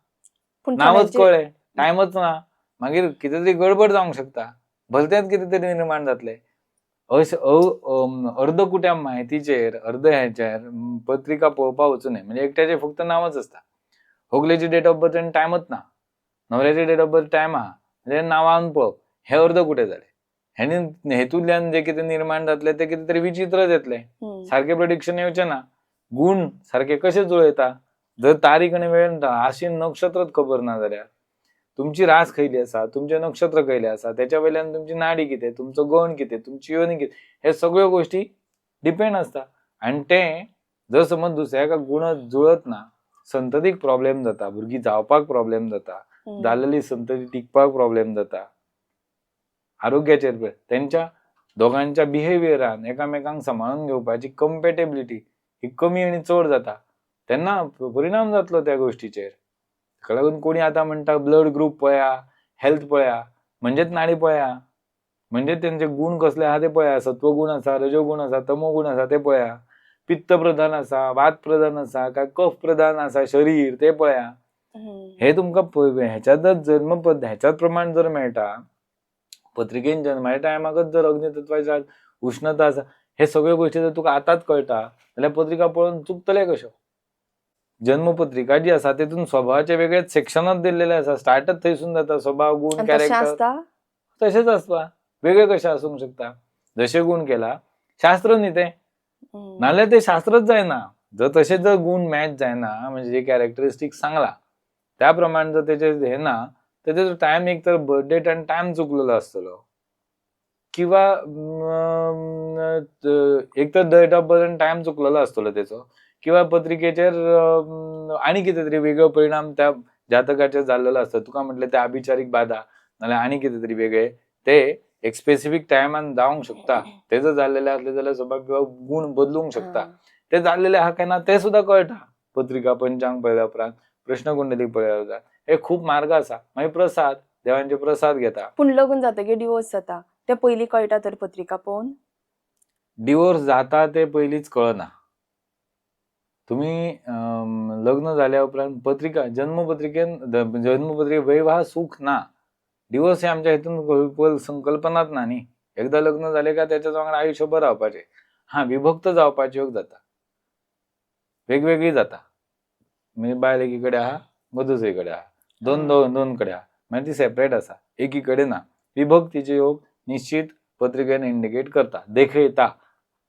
नावच कळ्ळें, टायमच ना, मागीर कितें तरी गडबड जावंक शकता, भलतेंच कितें तरी निर्माण जातलें. अर्दकुट्या म्हायतीचेर, अर्द ह्याचेर पत्रिका पळोवपा वचूं न्हय. म्हणजे एकट्याचें फक्त नांवच आसता. व्हंकलेची डेट ऑफ बर्थ आनी टायमच ना, नवऱ्याची डेट ऑफ बर्थ टायम आहा, म्हणजे नांवान पळोवप, हे अर्दकुटे जाले. हेनी हेतूंतल्यान जे कितें निर्माण जातले ते कितें तरी विचित्रच येतले. सारखे प्रेडिक्शन येवचे ना. गुण सारखे कशे जुळयता, जर तारीख आनी वेळ आशीन नक्षत्रच खबर ना जाल्यार, तुमची रास खयली आसा, तुमचे नक्षत्र खयले आसा, त्याच्या वयल्यान तुमची नाडी कितें, तुमचो गण कितें, तुमची योनी कितें, हे सगळ्यो गोश्टी डिपेंड आसता. आनी ते जर समज दुसऱ्याका गुण जुळत ना, संततीक प्रॉब्लेम जाता, भुरगीं जावपाक प्रॉब्लेम जाता, जाल्लेली संतती टिकपाक प्रॉब्लेम जाता. आरोग्याचेर तेंच्या दोघांच्या बिहेवियरान एकामेकांक सांबाळून घेवपाची कंपॅटेबिलिटी ही कमी आनी चड जाता. तेन्ना परिणाम जातलो त्या गोश्टीचेर. ताका लागून कोणी आतां म्हणटा ब्लड ग्रुप पळया, हेल्थ पळया, म्हणजेच नाडी पळया, म्हणजे तेंचे गुण कसले आहा ते पळया. सत्वगुण आसा, रजोगुण आसा, तमोगुण आसा ते पळया. पित्त प्रधान आसा, वात प्रधान आसा, काय कफ प्रधान आसा शरीर ते पळया. हे तुमकां ह्याच्यातच जन्मपद ह्याच्याच प्रमाण जर मेळटा, पत्रिकेन जन्माच्या टायमाकच जर अग्नितत्वाची उष्णता आसा, हे सगळ्यो गोश्टी जर तुका आतांच कळटा जाल्यार पत्रिका पळोवन चुकतले कश्यो. जन्मपत्रिका जी आसा तेतून स्वभावाचे वेगळेच सेक्शनच दिल्लेले आसा. स्टार्टच थंयसून जाता. स्वभाव, गुण, कॅरेक्टर तशेंच आसता. वेगळे कशे आसूंक शकता. जशे गुण केला शास्त्र न्ही ते, नाल्यार ते शास्त्रच जायना. जर तशें जर गुण मॅच जायना, म्हणजे जे कॅरेक्टरिस्टिक सांगला त्या प्रमाणे जर तेचे हे ना, तर तेजो टायम एक तर बर्थ डेट आनी टायम चुकलेलो आसतलो, किंवा एक तर डेट ऑफ बर्थ आनी टायम चुकलेलो आसतलो तेचो, किंवा पत्रिकेचेर आनी कितें तरी वेगळो परिणाम त्या जातकाचेर जाल्लेलो आसता. तुका म्हटलें ते अभिचारीक बाधा नाल्यार आनी कितें तरी वेगळे ते एक स्पेसिफिक टायमान जावंक शकता. ते जर जाल्लेले असले जाल्यार स्वभाव किंवा गुण बदलूंक शकता. ते जाल्लेले आहा काय ना ते सुद्धा कळटा पत्रिका, पंचांग पळयल्या उपरांत, प्रश्नकुंडली पळयल्या उपरांत. हे खूप मार्ग आसा. मागीर प्रसाद, देवांचे प्रसाद घेता. पूण लग्न जातकीर डिवोर्स जाता ते पयलीं कळटा तर पत्रिका पळोवन? डिवोर्स जाता ते पयलींच कळना. तुम्ही लग्न जाल्या उपरांत पत्रिका, जन्मपत्रिके वैवाह सुख ना. डिवोर्स हे आमच्या हितून संकल्पनाच ना न्ही. एकदा लग्न जाले का त्याच्या वांगडा आयुष्यभर रावपाचे. विभक्त जावपाचे योग जाता, वेगवेगळी जाता. म्हणजे बायल एकीकडे आहा, वधूस एकीकडे आहा, दोन कडे आहा, मागीर ती सेपरेट आसा, एकीकडे ना. विभक्तीचे योग निश्चित पत्रिकेने इंडिकेट करता. देखयता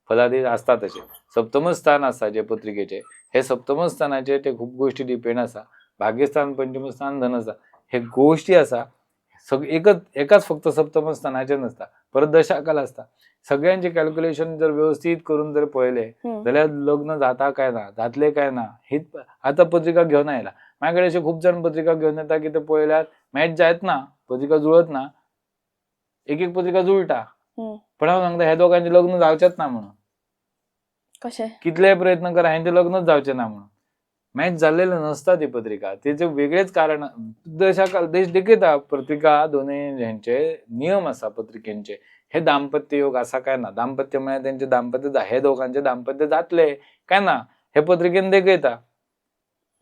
फलादीश असता तसे सप्तम स्थान आसा जे पत्रिकेचे हे सप्तम स्थानाचे ते खूप गोष्टी डिपेंड आसा. भाग्यस्थान पंचम स्थान धनस्थान हे गोष्टी आसा एकाच फक्त सप्तम स्थानाचे नसता, परत दशाकाल असता. सगळ्यांचे कॅल्क्युलेशन जर व्यवस्थित करून जर पळयले जाल्यार लग्न जाता काय ना जातले काय ना हे आता पत्रिका घेऊन आयला. माझ्याकडे असे खूप जण पत्रिका घेऊन येतात की ते पळयल्यार मॅच जायत ना, पत्रिका जुळत ना, एक पत्रिका जुळटा पण हांव सांगता ह्या दोघांचे लग्न जावचेच ना म्हणून. कशें कितलेय प्रयत्न करा ह्यांचे लग्नच जावचे ना म्हणून. मॅच जाल्लेले नसता ती पत्रिका, तेचे वेगळेच कारण दशाकाल देश देखयता पत्रिका दोन्ही ह्यांचे नियम आसा पत्रिकेंचे. हे दाम्पत्य योग असा काय ना, दाम्पत्य म्हळ्यार त्यांचे दाम्पत्य हे दोघांचे दाम्पत्य जातले काय ना हे पत्रिकेन देखयता.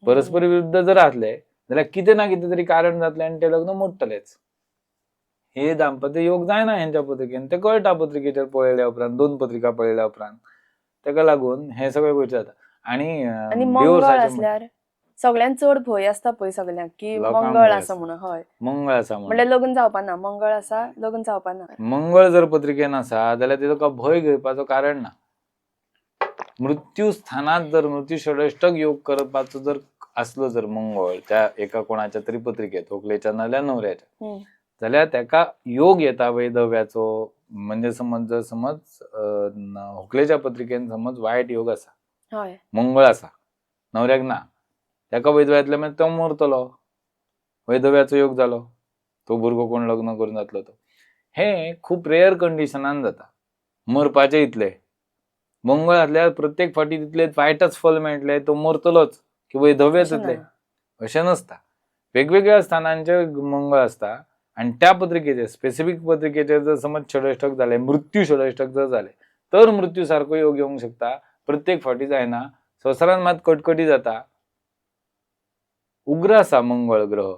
परस्पर विरुद्ध जर असले जाल्यार कितें ना कितें तरी कारण जातले आणि ते लग्न मोडटलेच. हे दाम्पत्य योग जायना ह्यांच्या पत्रिकेन, ते कळटा पत्रिकेचेर पळयल्या उपरांत, 2 पत्रिका पळयल्या उपरांत. ताका लागून हे सगळे गोष्टी जाता. आणि आणि मंगळ डिवोर्साचे असल्यार सगळ्यांत चड भंय आसता पळय सगळ्यांक की लोकांक मंगळ भंय आसा आसता. म्हणून. हय मंगळ आसा म्हणून. म्हणल्यार लग्न जावपा ना, मंगळ आसा लग्न जावपा ना. मंगळ जर पत्रिकेन आसा जाल्यार ते तुका भंय घेवपाचो कारण ना. मृत्यू स्थानात जर मृत्यू षडष्टक योग करपाचो जर असलो जर मंगळ त्या एका कोणाच्या तरी पत्रिकेत व्हंकलेच्या नाल्यार न्हवऱ्याच्या जाल्यार तेका योग येता वैधव्याचो. म्हणजे समज व्हंकलेच्या पत्रिकेन समज वायट योग आसा, हय मंगळ आसा, न्हवऱ्याक ना, तेका वैधव्यातले मागीर तो मरतलो, वैधव्याचो योग जालो, तो भुरगो कोण लग्न करून जातलो तो. हे खूप रेअर कंडिशनान जाता. मरपाचे इतले मंगळ असल्यार प्रत्येक फाटी तितले वायटच फल मेळटले, तो मरतलोच की वैधव्य अशें तितले ना. अशें नसता. वेगवेगळ्या स्थानांचे मंगळ असता आणि त्या पत्रिकेचे स्पेसिफिक पत्रिकेचे जर समज षडष्टक झाले, मृत्यू षडष्टक जर झाले तर मृत्यू सारखो योग येवंक शकता. प्रत्येक फाटी जायना. संवसारान मात कटकटी जाता. उग्र आसा मंगळ ग्रह,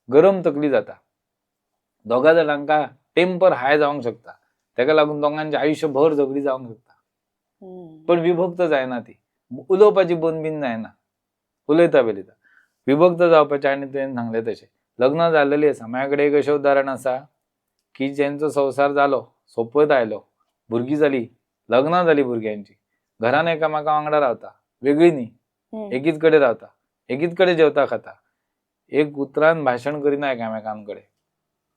गरम तकली जाता. दोगा जाणांका टेम्पर हाय जावंक शकता. तेका लागून दोगांचे आयुष्यभर झगडी जावंक शकता. पण विभक्त जायना ती. उलोवपाची बनबीन जायना. उलयता बेलयता विभक्त जावपाचे. आनी तुवें सांगले तशें लग्न जाल्लेली आसा. माझ्या कडेन एक अशें उदाहरण आसा की जेंचो संवसार जालो, सोंपत आयलो, भुरगीं जाली, लग्नां जाली भुरग्यांची, घरान एकामेका वांगडा रावता, वेगळी न्ही, एकीच कडेन रावता, एकीच कडेन जेवता खाता, एक उतरान भाशण करिना एकामेकां कडेन.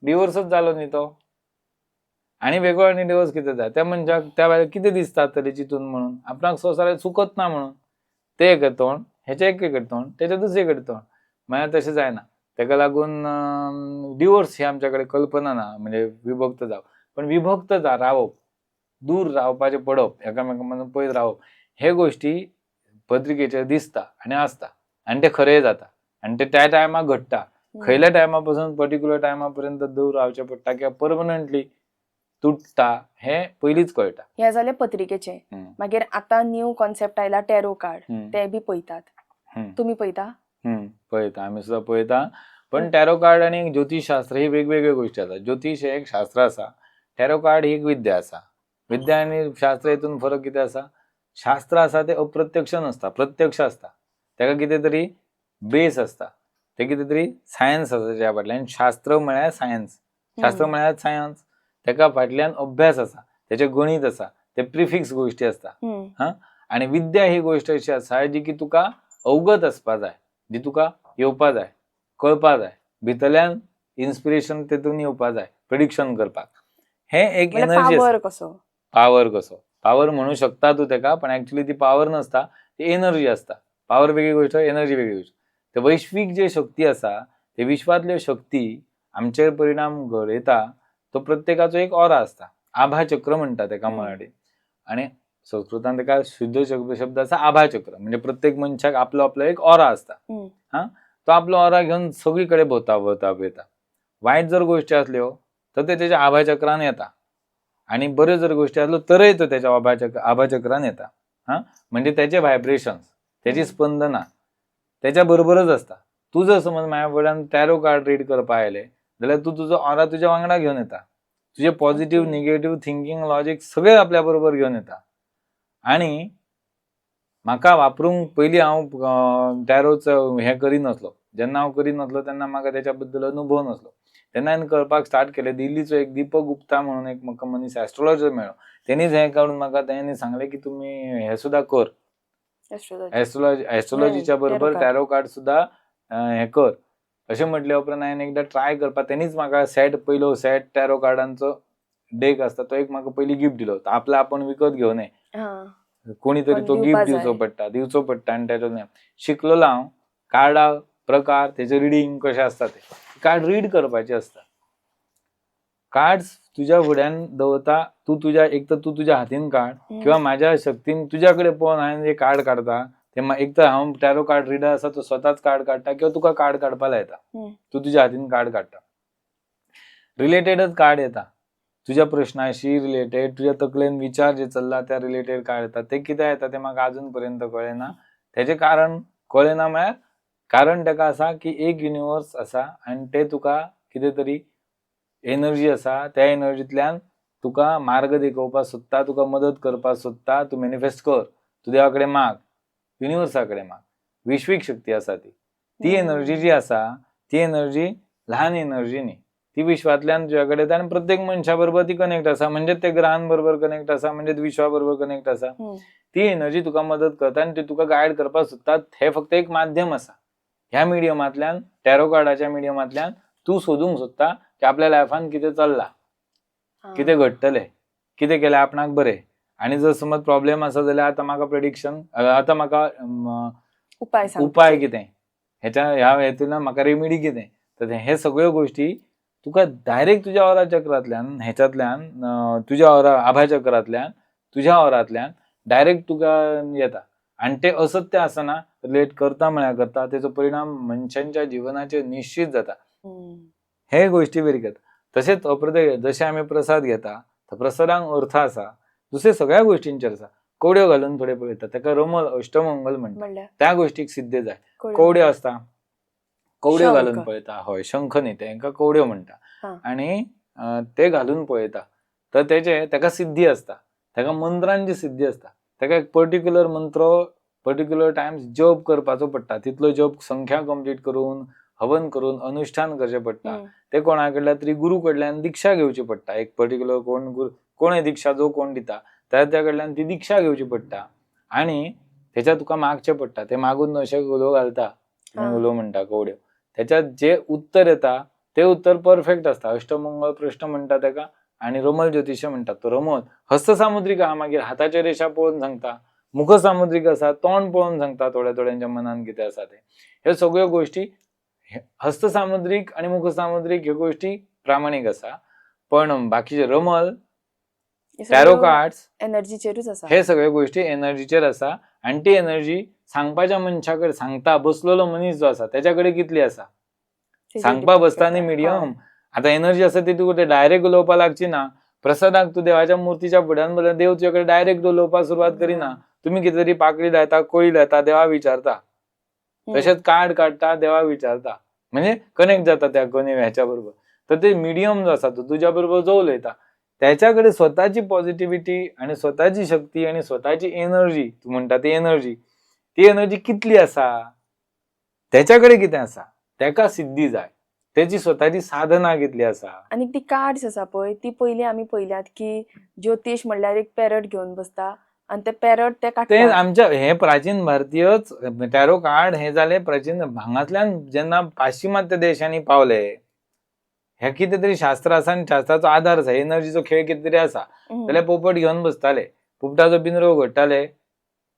डिवोर्सच जालो न्ही तो. आनी वेगळो आनी डिवोर्स कितें जाय? त्या मनशाक त्या वेळार कितें दिसता तरी चिंतून म्हणून आपणाक संवसारांत सुखत ना म्हणून ते एके तोंड, हेचे एके तोंड, तेचे दुसरे कडेन तोंड. म्हळ्यार तशें जायना. तेका लागून डिवोर्स ही आमच्या कडेन कल्पना ना. म्हणजे विभक्त जावप. पण विभक्त रावप, दूर रावपाचें पडप, एकामेकां पयस रावप, हे गोष्टी पत्रिकेचेर दिसता आनी आसता आनी ते खरेय जाता आनी ते त्या टायमाक घडटा. खयल्या टायमा पासून पर्टिक्युलर टायमा पर्यंत दूर रावचें पडटा किंवा परमनंटली तुटता हे पयलींच कळटा. हे जाले पत्रिकेचे. मागीर आतां न्यू कॉन्सेप्ट आयला टॅरो कार्ड, ते बी पळयतात. तुमी पळयता? पळयता, आमी सुद्दां पळयता. पण टॅरो कार्ड आनी ज्योतिष शास्त्र ही वेगवेगळ्यो गोष्टी आसा. ज्योतिष हे एक शास्त्र आसा, टॅरो कार्ड ही एक विद्या आसा. विद्या आनी शास्त्र हितून फरक कितें आसा? शास्त्र आसा ते अप्रत्यक्ष नसता, प्रत्यक्ष आसता. तेका कितें तरी बेस आसता, ते कितें तरी सायन्स आसा तेच्या फाटल्यान. शास्त्र म्हळ्यार सायन्स, शास्त्र म्हळ्यार सायन्स. तेका फाटल्यान अभ्यास आसा, तेचे गणित आसा, ते प्रिफिक्स गोष्टी आसता. आनी विद्या ही गोष्ट अशी आसा जी की तुका अवगत आसपा जाय, जी तुका येवपा जाय, कळपा जाय, भितरल्यान इन्स्पिरेशन तेतून येवपा जाय, प्रिडिक्शन करपाक. हे एक एनर्जी पावर कसो. पावर कसो. पावर म्हणू शकता तू तेका, पण ऍक्च्युली ती पावर नसता, ती एनर्जी आसता. पावर वेगळी गोष्ट, एनर्जी वेगळी गोष्ट. ते वैश्विक जे शक्ती आसा, ते विश्वातल्यो शक्ती आमचेर परिणाम घडयता. तो प्रत्येकाचो एक ऑरा आसता. आभाचक्र म्हणटा तेका मराठीत. आनी संस्कृतान तेका शुद्ध शब्द आसा आभाचक्र. म्हणजे प्रत्येक मनशाक आपलो आपलो एक ऑरा आसता. तो आपलो ऑरा घेवन सगळी कडेन भोंवता. वायट जर गोष्टी असल्यो तर ते तेच्या आभाचक्रान येता आणि बऱ्यो जर गोष्टी असल्यो तरय तो त्याच्या आभाचक्रान येता. म्हणजे त्याचे व्हायब्रेशन्स, त्याची स्पंदना त्याच्या बरोबरच असता. तू जर समज माझ्या फुड्यान टॅरो कार्ड रीड करपा आयले जाल्यार तू तुजो ऑरा तुज्या वांगडा घेवन येता. तुझे पॉझिटिव्ह निगेटिव्ह थिंकिंग लॉजिक सगळे आपल्या बरोबर घेवन येता. आणि म्हाका वापरूंक पयलीं हांव टॅरोचं हें करिनासलो. जेन्ना हांव करिनासलो तेन्ना म्हाका त्याच्या बद्दल अनुभव नासलो. तेन्ना हांवें कळपाक स्टार्ट केलें. दिल्लीचो एक दीपक गुप्ता म्हणून एक म्हाका मनीस एस्ट्रोलॉजर मेळ्ळो. तेणीच हें काडून म्हाका तेणी सांगलें की तुमी हें सुद्दां कर, एस्ट्रोलॉजीच्या बरोबर टॅरो कार्ड सुद्दां हें कर अशें म्हटले उपरांत हांवें एकदां ट्राय करपाक तेणीच म्हाका पयलो सेट टॅरो कार्डांचो डेक आसता तो एक म्हाका पयलीं गिफ्ट दिलो. आपलो आपूण विकत घेवन कोणी तरी तो गिफ्ट दिवचो पडटा आनी तेजो शिकलेलो हांव कार्डा प्रकार तेजे रिडींग कशें आसता ते कार्ड रीड करपाचे आसता. कार्ड्स तुज्या फुड्यान दवरता, तू तुज्या हातीन काड किंवा म्हाज्या शक्तीन तुज्या कडेन पळोवन हांवें जे कार्ड काडता ते एक तर हांव टॅरो कार्ड रिडर आसा तो स्वताच कार्ड काडटा किंवा तुका कार्ड काडपाक लायता. तू तुज्या हातीन कार्ड काडटा, रिलेटेडच कार्ड येता तुज्या प्रश्नाशी रिलेटेड, तुज्या तकलेन विचार जे चल्ला त्या रिलेटेड कार्ड येता. ते कित्याक येता ते म्हाका अजून पर्यंत कळेना. तेजें कारण कळेना म्हळ्यार कारण तेका आसा की एक युनिवर्स आसा आनी ते तुका कितें तरी एनर्जी आसा, त्या एनर्जींतल्यान तुका मार्ग दाखोवपाक सोदता, तुका मदत करपाक सोदता. तूं मॅनिफेस्ट कर, तूं देवा कडेन माग, युनिवर्सा कडेन माग. विश्वीक शक्ती आसा ती एनर्जी जी आसा ती एनर्जी ल्हान एनर्जी न्ही, ती विश्वांतल्यान तुज्या कडेन येता आनी प्रत्येक मनशा बरोबर ती कनेक्ट आसा. म्हणजे ते ग्रहां बरोबर कनेक्ट आसा, म्हणजे विश्वा बरोबर कनेक्ट आसा. ती एनर्जी तुका मदत करता आनी ती तुका गायड करपाक सोदता. हे फक्त एक माध्यम आसा. ह्या मिडियमांतल्यान टॅरो कार्डाच्या मिडियमांतल्यान तूं सोदूंक सोदता की आपल्या लायफान कितें चल्ला, कितें घडटलें, कितें केल्यार आपणाक बरें. आनी जर समज प्रॉब्लेम आसा जाल्यार आतां म्हाका प्रेडिक्शन, आतां म्हाका उपाय कितें, ह्या हेतून म्हाका रेमिडी कितें. तर हे सगळ्यो गोश्टी तुका डायरेक्ट तुज्या ऑरा चक्रांतल्यान तुज्या ऑरा आभा चक्रांतल्यान तुज्या ऑरांतल्यान डायरेक्ट तुका येता. आनी ते असत्य आसना रिलेट करता म्हळ्यार करता तेचो परिणाम मनशांच्या जिवनाचेर निश्चित जाता. हे गोश्टी वेरी करता. तशेंच जशे आमी प्रसाद घेता तर प्रसादांक अर्थ आसा, दुसरे सगळ्या गोश्टींचेर आसा. कवड्यो घालून थोडे पळयता तेका रमल अष्टमंगल म्हणटा, त्या गोश्टीक सिद्धी जाय. कवड्यो आसता, कवड्यो घालून पळयता, हय शंख न्ही तेंका कवड्यो म्हणटा, आनी ते घालून पळयता तर तेका सिद्धी आसता, तेका मंत्रांची सिद्धी आसता. तेका एक पर्टिक्युलर मंत्र पर्टिक्युलर टायम्स जप करपाचो पडटा. तितलो जप संख्या कंप्लीट करून हवन करून अनुष्ठान करचें पडटा. ते कोणा कडल्यान तरी गुरू कडल्यान दिक्षा घेवची पडटा. एक पर्टिक्युलर कोणय दिक्षा जो कोण दिता त्या कडल्यान ती दिक्षा घेवची पडटा आनी तेच्या तुका मागचें पडटा. ते मागून अशें उलो घालता, उलो म्हणटा कवड्यो. त्याच्यात जे उत्तर येता ते उत्तर परफेक्ट आसता. अष्टमंगळ प्रश्न म्हणटा तेका आनी रमल ज्योतिष म्हणटात. तो रमल हस्तसामुद्रिक आहा, मागीर हाताचे रेषा पळोवन सांगता. मुख सामुद्रिक आसा, तोंड पळोवन सांगता थोड्यांच्या मनान कितें आसा ते. ह्यो सगळ्यो गोश्टी हस्तसामुद्रिक आणि मुख सामुद्रिक ह्यो गोष्टी प्रामाणिक आसा. पण बाकीचे रमल, टॅरो कार्ड्स एनर्जीचेरूच आसा. हे सगळ्यो गोष्टी एनर्जीचेर आसा आनी ती एनर्जी सांगपाच्या मनशा कडेन, सांगता बसलेलो मनीस जो आसा त्याच्या कडेन कितली आसा. सांगपा बसताना मिडियम आता एनर्जी आसा ती तुका डायरेक्ट उलोवपाक लागची ना. प्रसादाक तू देवाच्या मूर्तीच्या फुड्यान बसल्यार देव तुजे कडेन डायरेक्ट उलोवपाक सुरवात करिना. तुम्ही कितें तरी पाकळी लायता, कोळी लायता, देवा विचारता. तशेंच कार्ड काडटा, देवा विचारता, म्हणजे कनेक्ट जाता त्या ह्याच्या बरोबर. तर ते मिडियम जो आसा तो तुज्या बरोबर जो उलयता त्याच्याकडे स्वतःची पॉझिटिव्हिटी आणि स्वतःची शक्ती आणि स्वतःची एनर्जी, तू म्हणटा ती एनर्जी कितली आसा, त्याच्याकडे कितें आसा, तेका सिद्धी जाय. त्याची स्वतःची साधना कितली आसा. आणि ती कार्ड्स आसा पळय ती पयली आमी पळयल्यात की ज्योतिष म्हणल्यार एक पॅरट घेवन बसता आणि ते पॅरट ते ते आमच्या हे प्राचीन भारतीयच टॅरो कार्ड हे जाले प्राचीन हांगातल्यान जेन्ना पाश्चिमात्य देशांनी पावले हे कितें तरी शास्त्र आसा आनी शास्त्राचो आधार आसा, एनर्जीचो खेळ कितें तरी आसा जाल्यार पोपट घेवन बसताले, पोपटाचो बिनरो घडटाले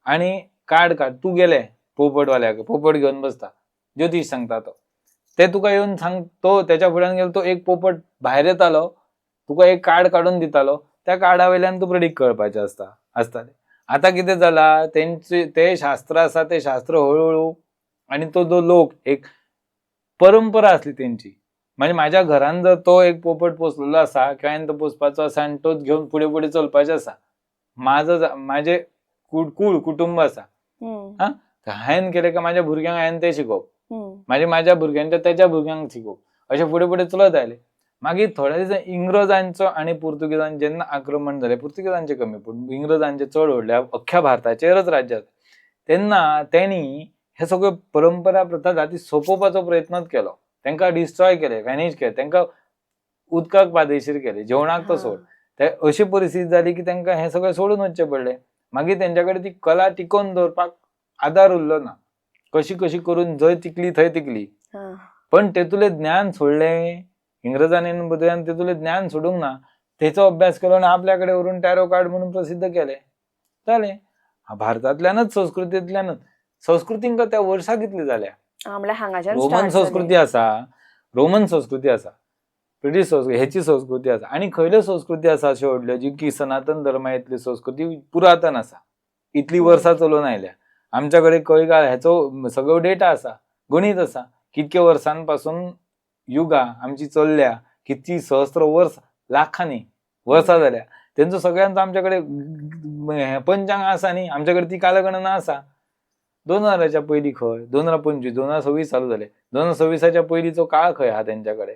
आनी कार्ड तू गेले पोपटवाल्याक, पोपट घेवन बसता, ज्योतिष सांगता तो, ते तुका येवन सांग, तो त्याच्या फुड्यान गेलो, तो एक पोपट भायर येतालो, तुका एक कार्ड काडून दितालो, त्या कार्डा वयल्यान तू प्रेडिक्ट करपाचें आसतालें. आता कितें जाला, ते शास्त्र आसा, ते शास्त्र हळूहळू आनी तो जो लोक एक परंपरा आसली तेंची, म्हणजे माझ्या घरान जर तो एक पोपट पोसलेलो आसा किंवा हांवें तो पोसपाचो आसा आनी तोच घेवन फुडें फुडें चलपाचें आसा, माझे कुटुंब आसा, हांवें केलें काय माझ्या भुरग्यांक हांवें ते शिकोवप, माझ्या भुरग्यांच्या त्याच्या भुरग्यांक शिकोवप, अशें फुडें फुडें चलत आयलें. मागीर थोड्या दिसांनी इंग्रजांचो आनी पुर्तुगेजांचें जेन्ना आक्रमण जालें, पुर्तुगेजांचें कमी पूण इंग्रजांचें चड व्हडल्या अख्ख्या भारताचेरच राज्य, तेन्ना तेणी हे सगळ्यो परंपरा प्रथा जाती सोंपोवपाचो प्रयत्नच केलो, तांकां डिस्ट्रॉय केले, वॅनिश केले, तांकां उदकाक पादेशीर केले, जेवणाक तो हा. सोड. ते अशी परिस्थिती जाली की तांकां हे सगळें सोडून वचचे पडले. मागीर तेंच्याकडे ती कला टिकोवन दवरपाक आदार उरलो ना. कशी कशी करून जंय तिकली थंय तिकली. हा. पण तेतुलें ज्ञान सोडलें, इंग्रजांनी बदल्यान तेतुलें ज्ञान सोडूंक ना. तेचो अभ्यास केलो आनी आपल्याकडे व्हरून टॅरो कार्ड म्हणून प्रसिद्ध केले. जालें. भारतांतल्यानच संस्कृतींतल्यानच. संस्कृतींक त्या वर्सां कितली जाल्या. म्हणल्यार हांगाच्यान रोमन start संस्कृती जालें. आसा, रोमन संस्कृती आसा, ब्रिटीश संस्कृती, हेची संस्कृती आसा आनी खंयल्यो संस्कृती आसा अश्यो व्हडल्यो जी की सनातन धर्मांतली संस्कृती पुरातन आसा, इतली वर्सां चलून आयल्या. आमच्याकडे कळीगाळ हेचो सगळो डेटा आसा, गणीत आसा, कितके वर्सांपासून युगां आमची चलल्या, कितकी सहस्त्र वर्स, लाखांनी वर्सां जाल्या. तेंचो सगळ्यांचो आमच्याकडे पंचांग आसा न्ही, आमच्याकडे ती कालगणना आसा. 2000च्या पयलीं खंय, 2025, 2026 चालू जाले. 2026च्या पयलींचो काळ खंय आहा तेंच्याकडे.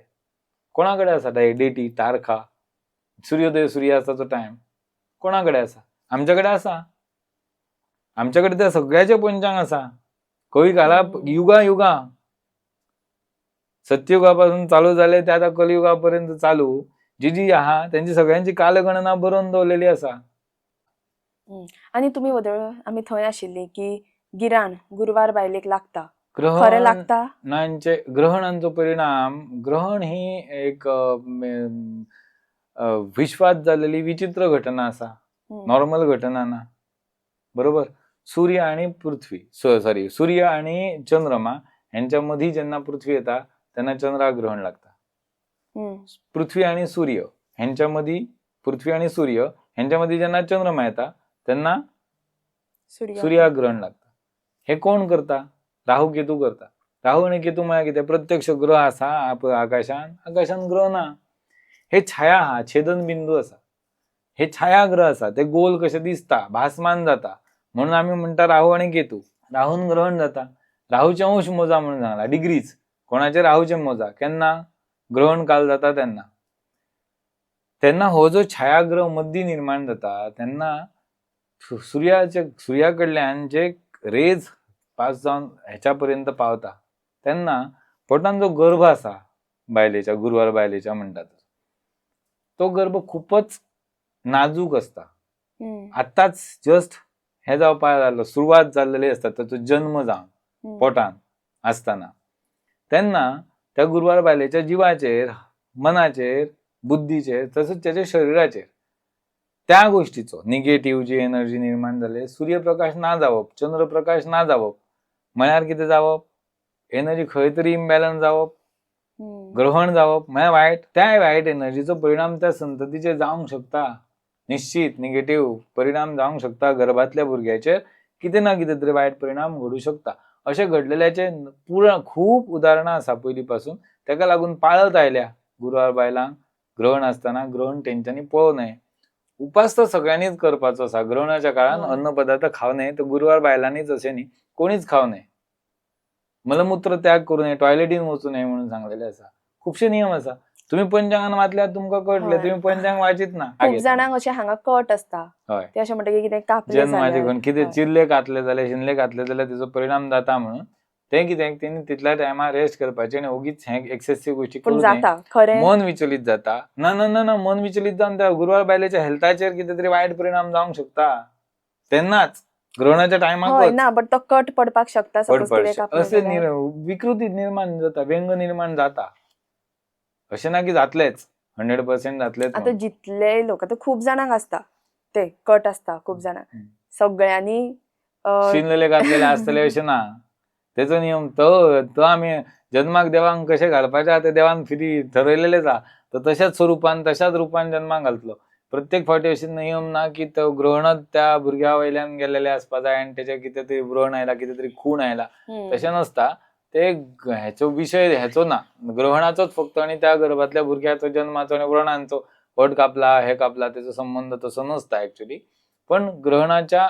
कोणाकडे आसा डेटी, तारखा, सूर्योदय सूर्यास्ताचो टायम कोणाकडे आसा? आमच्याकडे आसा. आमच्याकडे त्या सगळ्याचे पंचांग आसा. कळीगाला युगां सत्ययुगापासून चालू जाले ते आतां कलियुगापर्यंत चालू जी जी आहा त्यांची सगळ्यांची कालगणना बरोवन दवरलेली आसा. आनी तुमी आमी थंय आशिल्ली की गिराण गुरुवार बायलेक लागता, खरें ग्रहण लागता? ग्रहणांचो परिणाम, ग्रहण ही एक विश्वात जाल्लेली विचित्र घटना आसा, नॉर्मल घटना ना. बरोबर. सूर्य आणि पृथ्वी सूर्य आणि चंद्रमा यांच्या मधी जेन्ना पृथ्वी येता तेन्ना चंद्राक ग्रहण लागता. पृथ्वी आणि सूर्य ह्यांच्या मधी जेन्ना चंद्रमा येता तेन्ना सूर्याक ग्रहण लागता. हे कोण करता? राहू केतू करता. राहू आणि केतू म्हळ्यार कितें? प्रत्यक्ष ग्रह आसा आकाशान ग्रह ना. हे छाया आहा, छेदन बिंदू आसा. हे छाया ग्रह आसा, ते गोल कशे दिसता, भासमान जाता, म्हणून आमी म्हणटा राहू आणि केतू. राहून ग्रहण जाता. राहूचे अंश मोजा म्हणून सांगला, डिग्रीज. कोणाचे राहूचे मोजा, केन्ना? ग्रहण काल जाता तेन्ना हो जो छायाग्रह मध्य निर्माण जाता तेन्ना सूर्या कडल्यान जे रेज पास जावन ह्याच्यापर्यंत पावता तेन्ना पोटान जो गर्भ आसा बायलेच्या, गुरुवार बायलेच्या म्हणटात, तो गर्भ खूपच नाजूक असता. आताच जस्ट हे जावपा जाल्लो, सुरवात जाल्लेली असता ताचो जन्म जावन पोटान असताना. तेन्ना त्या गुरुवार बायलेच्या जिवाचेर, मनाचेर, बुद्धीचेर तसंच त्याच्या शरीराचेर त्या गोष्टीचो निगेटिव्ह जी एनर्जी निर्माण जाले, सूर्यप्रकाश ना जावप, चंद्रप्रकाश ना जावप म्हळ्यार कितें जावप? एनर्जी खंय तरी इम्बॅलन्स जावप, ग्रहण जावप म्हळ्यार वायट. त्या वायट एनर्जीचो परिणाम त्या संततीचेर जावंक शकता. निश्चित निगेटिव्ह परिणाम जावंक शकता. गर्भातल्या भुरग्याचेर कितें ना कितें तरी वायट परिणाम घडू शकता. अशें घडलेल्याचे खूप उदाहरणां आसा पयलीं पासून. तेका लागून पाळत आयल्या गुरुवार बायलांक ग्रहण आसतना ग्रहण तेंच्यांनी पळोवं न्हय. उपास तर सगळ्यांनीच करपाचो आसा. ग्रहणाच्या काळान अन्न पदार्थ खावं न्हय, तर गुरुवार बायलांनीच अशें न्ही, कोणीच खावं न्हय. मलमूत्र त्याग करू नये, टॉयलेटीन वचूं नये म्हणून सांगलेले आसा. खुबशे नियम आसा. तुम्ही पंचांगान वाचल्यार तुमकां कळटले. तुम्ही पंचांग वाचीत ना. खूप जाणांक अशें हांगा कट असता. हय. ते अशें म्हणटा की कितें कापलें जन्माचे जाल्यार, खंय कितें चिरले घातले जाल्यार, शिनले घातले जाल्यार तेचो परिणाम जाता म्हणून. ते कितें तेणी तितल्या टायमार रेस्ट करपाचें आनी उगीच हे एक्सेसिव्ह गोष्टी पण करू नये. जाता खरें. मन विचलित जाता. ना मन विचलित जावन त्या गुरुवार बायलेच्या हेल्थाचेर कितें तरी वायट परिणाम जावंक शकता. तेन्नाच ग्रहणाच्या हय टायमाकच ना, बट तो कट पडपाक शकता सपोज कितें पडपाक कापलें असे जाल्यार. विकृती निर्माण जाता, व्यंग निर्माण जाता. अशें ना की जातलेच 100% जातलेच आता म्हणून. जितले लोक, आता खूप जाणांक असता ते कट असता खूप जाणांक. सगळ्यांनी शिनलेले घातलेले असतले अशें ना. तेचो नियम तो आमी जन्माक देवाक कशें घालपाचें आहा ते देवान फिरी ठरयलेलेच आहा. तर तशाच स्वरुपान तशाच रुपान जन्माक घालतलो. प्रत्येक फावटी अशें नियम ना की तो ग्रहणच त्या भुरग्या वयल्यान गेलेले आसपा जाय आनी तेचे कितें तरी व्रण आयला, कितें तरी खूण आयला, तशें नसता. ते हेचो विशय हेचो ना, ग्रहणाचोच फक्त. आणि त्या गर्भातल्या भुरग्याचो जन्माचो आणि व्रणांचो पट कापला, हे कापला, त्याचो संबंध तसो नसता ऍक्च्युली. पण ग्रहणाच्या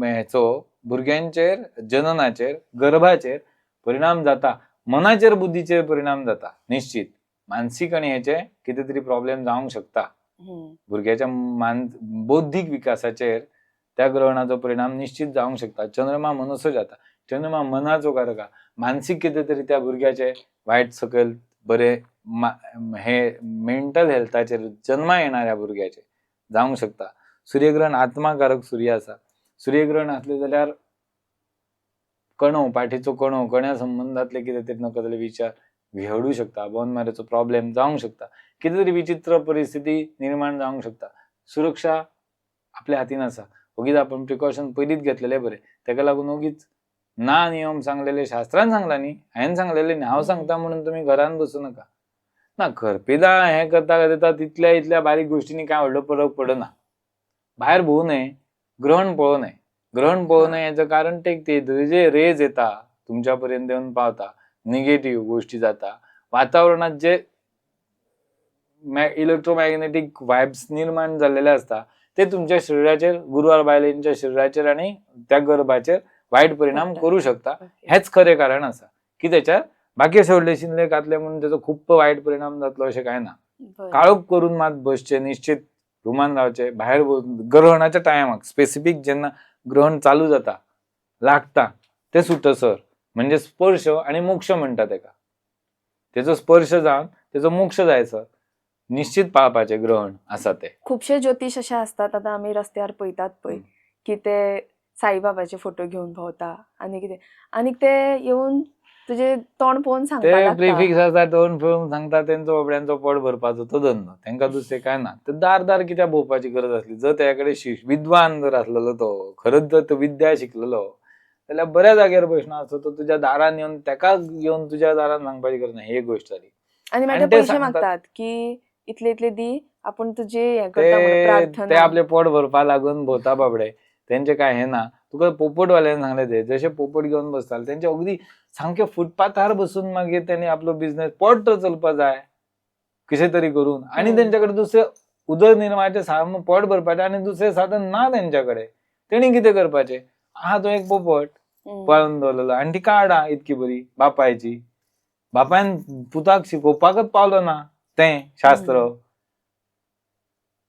हेचो भुरग्यांचेर, जननाचेर, गर्भाचेर परिणाम जाता. मनाचेर, बुद्धीचेर परिणाम जाता निश्चित. मानसिक आणि हेचे कितें तरी प्रॉब्लेम जावंक शकता. भुरग्याच्या बौद्धिक विकासाचेर त्या ग्रहणाचो परिणाम निश्चित जावंक शकता. चंद्रमा मनसो जाता. चंद्रमा मनाचो कारक आहा. मानसिक कितें तरी त्या भुरग्याचे वायट सकयल बरे हे मेंटल हेल्थाचेर जन्मा येणाऱ्या भुरग्याचे जावंक शकता. सूर्यग्रहण आत्माकारक सूर्य आसा. सूर्यग्रहण असले जाल्यार कणव, पाठीचो कणव, कण्या संबंधातले कितें तरी नकळतले विचार घेवडू शकता. बोन मॅरेजचो प्रॉब्लेम जावंक शकता. कितें तरी विचित्र परिस्थिती निर्माण जावंक शकता. सुरक्षा आपल्या हातीन आसा. ओगीच आपण प्रिकॉशन पयलींच घेतलेले बरे. ताका लागून ओगीच ना नियम सांगलेले शास्त्रान सांगला न्ही, हांवें सांगलेले न्ही, हांव सांगता म्हणून तुमी घरान बसूं नका. ना खरपेदा हें करता करता तितल्या इतल्या बारीक गोश्टींनी कांय व्हडलो फरक पडना. भायर भोवू नये, ग्रहण पळोवं नये. ग्रहण पळोवं नये हेचं कारण ते जे रेज येता तुमच्या पर्यंत येवन पावता, निगेटिव्ह गोष्टी जाता, वातावरणात जे इलेक्ट्रोमॅग्नेटिक वायब्स निर्माण झालेले असता ते तुमच्या शरीराचेर, गुरुवार बायलेंच्या शरीराचेर आणि त्या गर्भाचेर वायट परिणाम करू शकता. हेच खरें कारण आसा की त्याच्यात बाकी सोडले शिनले घातले म्हणून त्याचो खूप वायट परिणाम जातलो अशें कांय ना. काळोख करून मात बसचे, निश्चित रुमान रावचे. भायर ग्रहणाच्या टायमाक स्पेसिफिक जेन्ना ग्रहण चालू जाता, लागता ते सुटसर म्हणजे स्पर्श आणि मोक्ष म्हणटा तेका. तेचो स्पर्श जावन तेचो मोक्ष जायसर निश्चित पाळपाचे ग्रहण आसा ते. खुबशे ज्योतिष अशे असतात, आता आम्ही रस्त्यार पळयतात पळय की ते साईबाबाचे फोटो घेऊन भोंवता आनी कितें, आनी ते येवन तुजे तोंड पळोवन ते सांगता लागता. प्रिफिक्स आसा तोंड पळोवन सांगता तेंचो बाबड्यांचो पोट भरपाचो तो धंदो. तांकां दुसरें कांय ना. ते दार कित्याक भोंवपाची गरज आसली. जर तेकडे विद्वान जर आसलेलो तो, खरंच जर तो विद्या शिकलेलो जाल्यार बऱ्या जाग्यार बसनासतो तो तुज्या दारान येवन तेका येवन तुज्या दारान सांगपाची गरज ना. ही एक गोश्ट जाली. आणि मागीर आणि ते ते पयशे सांगतात- मागतात की इतले इतले दी, आपण तुजे हे करता म्हणून ते प्रार्थना. आपले पोट भरपा लागून भोवता बाबडे. तेंचे काय हे ना. तुका पोपटवाल्यान सांगले ते जशे पोपट घेवन बसताले तेंचे अगदी सामके फुटपाथार बसून मागीर त्यांनी आपलो बिझनेस पोट तर चलपा जाय कशे तरी करून, आणि तेंच्याकडे दुसरे उदरनिर्वाहाचे पोट भरपाचे आणि दुसरे साधन ना तेंच्याकडे. तेणी कितें करपाचें? आहा तो एक पोपट पाळून दवरलेलो आनी ती काडा इतकी बरी बापायची. बापायन पुताक शिकोवपाकच पावलो ना तें शास्त्र.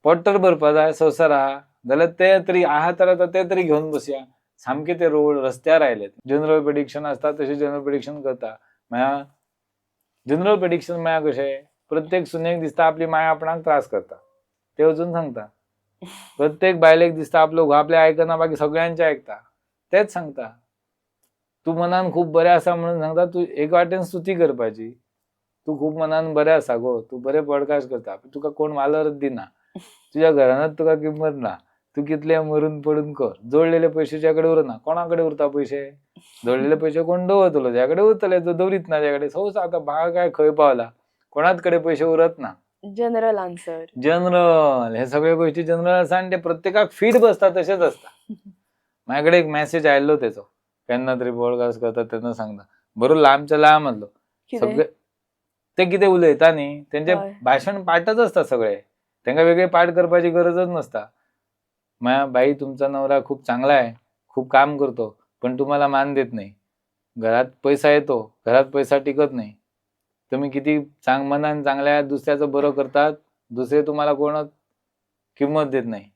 पोट तर भरपा जाय, संवसार आहा जाल्यार ते तरी आहा तर ते तरी घेवन बसया. सामके ते रोड रस्त्यार आयले. जनरल प्रेडिक्शन आसता तशें जनरल प्रेडिक्शन करता. म्हळ्यार जनरल प्रेडिक्शन म्हळ्यार कशें, प्रत्येक सुनेक दिसता आपली माय आपणाक त्रास करता, ते वचून सांगता. प्रत्येक बायलेक दिसता आपलो घोव आपले आयकना बाकी सगळ्यांचे आयकता, तेच सांगता. तू मनान खूब बरें आसा म्हणून सांगता. तू एक वाटेन स्तुती करपाची. तू खूब मनान बरें आसा गो, तू बरे पॉडकास्ट करता, तुका कोण वालोरच दिना, तुज्या घरानच तुका किंमत ना, तू कितले मरून पडून कर, जोडलेले पयशे तुज्याकडे उरना. कोणाकडे उरता पयशे? जोडलेले पयशे कोण दवरतलो? ज्याकडे उरतले तो दवरीत ना ज्याकडे. संवसार आता भाग काय खंय पावला, कोणाच कडे पयशे उरत ना. General answer. जनरल हे सगळे गोष्टी जनरल आसा आणि ते प्रत्येकाक फीट बसता तशेंच असता. माझ्याकडे एक मेसेज आयल्लो तेचो, केन्ना तरी पॉडकास्ट करता तेन्ना सांगता. बरो लांबच्या लांब आसलो. सगळे ते कितें उलयता न्ही तेंचे भाशण पाठच असता सगळे. तांकां वेगळे पाठ करपाची गरजच नसता. बाई तुमचा नवरा खूप चांगला आहे, खूप काम करतो, पण तुम्हाला मान देत नाही. घरात पैसा येतो, घरात पैसा टिकत नाही. तुम्ही किती मनान चांगल्या दुसऱ्याचं बरं करतात, दुसरे तुम्हाला कोणच किंमत देत नाही.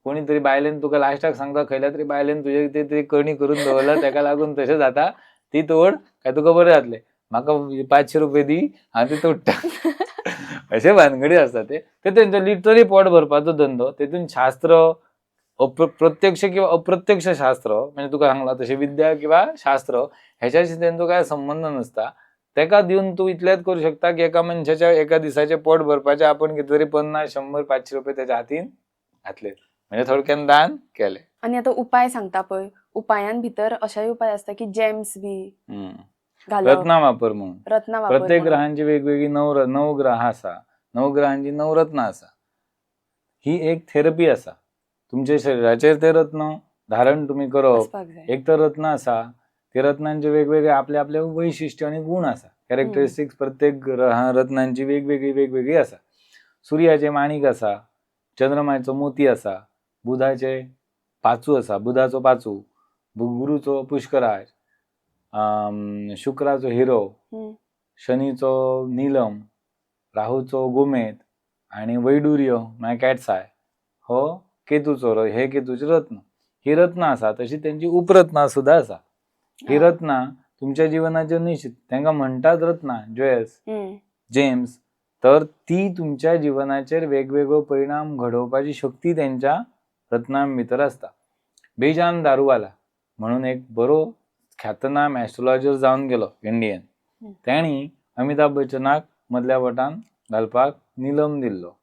कोणीतरी बायलेन तुका लास्टाक सांगता, खयल्या तरी बायलेन तुझे ते तरी कणी करून दवरला, ताका लागून तशें जाता. ती तोड काय तुका बरें जातलें, म्हाका 500 रुपये दी, हांव ती तोडटा. अशे भानगडी असतात. ते तेंचो लिटरली पोट भरपाचो धंदो. तेतून शास्त्र, प्रत्यक्ष किंवा अप्रत्यक्ष शास्त्र म्हणजे तुका सांगला तशी विद्या किंवा शास्त्र ह्याच्याशी तेंचो काय संबंध नसता. तेका दिवन तू इतलेच करू शकता की एका मनशाच्या एका दिसाचे पोट भरपाचे आपण किती तरी 50, 100, 500 रुपये त्याच्या हातीन घातले, म्हणजे थोडक्यान दान केले. आणि आता उपाय सांगता पळय, उपायां भितर अशाय उपाय असता की जेम्स बी घालप, रत्ना वापर म्हणून. रत्ना वापर. प्रत्येक ग्रहांची वेगवेगळी नवग्रह आसा, नवग्रहांची नवरत्ना आसा. ही एक थेरपी आसा. तुमच्या शरीराचेर ते रत्न धारण तुम्ही करप. एक तर रत्न आसा, ते रत्नांचे वेगवेगळे आपले आपले वैशिष्ट्य आणि गुण आसा. कॅरेक्टरिस्टिक्स प्रत्येक रत्नांची वेगवेगळी आसा. सूर्याचे माणिक आसा, चंद्रमाचो मोती आसा, बुधाचे पाचू आसा, बुधाचो पाचू, गुरुचो पुष्कराज, शुक्राचो हिरो, शनीचो नीलम, राहूचो गोमेद आणि वैडूर्य म्हळ्यार कॅट्साय हो केतूचो, हे केतूचे रत्न. ही रत्न आसा. तशी त्यांची उपरत्ना सुद्धा आसा. ही रत्ना तुमच्या जीवनाचे निश्चित तांकां म्हणटात रत्ना ज्वेल्स हम्म. जेम्स, तर ती तुमच्या जिवनाचेर वेगवेगळो परिणाम घडोवपाची शक्ती त्यांच्या रत्नां भितर आसता. बेजान दारूवाला म्हणून एक बरो ख्यातनाम एस्ट्रोलॉजर जावन गेलो इंडियन, तेणी अमिताभ बच्चनाक मदल्या वटान घालपाक निलम दिल्लो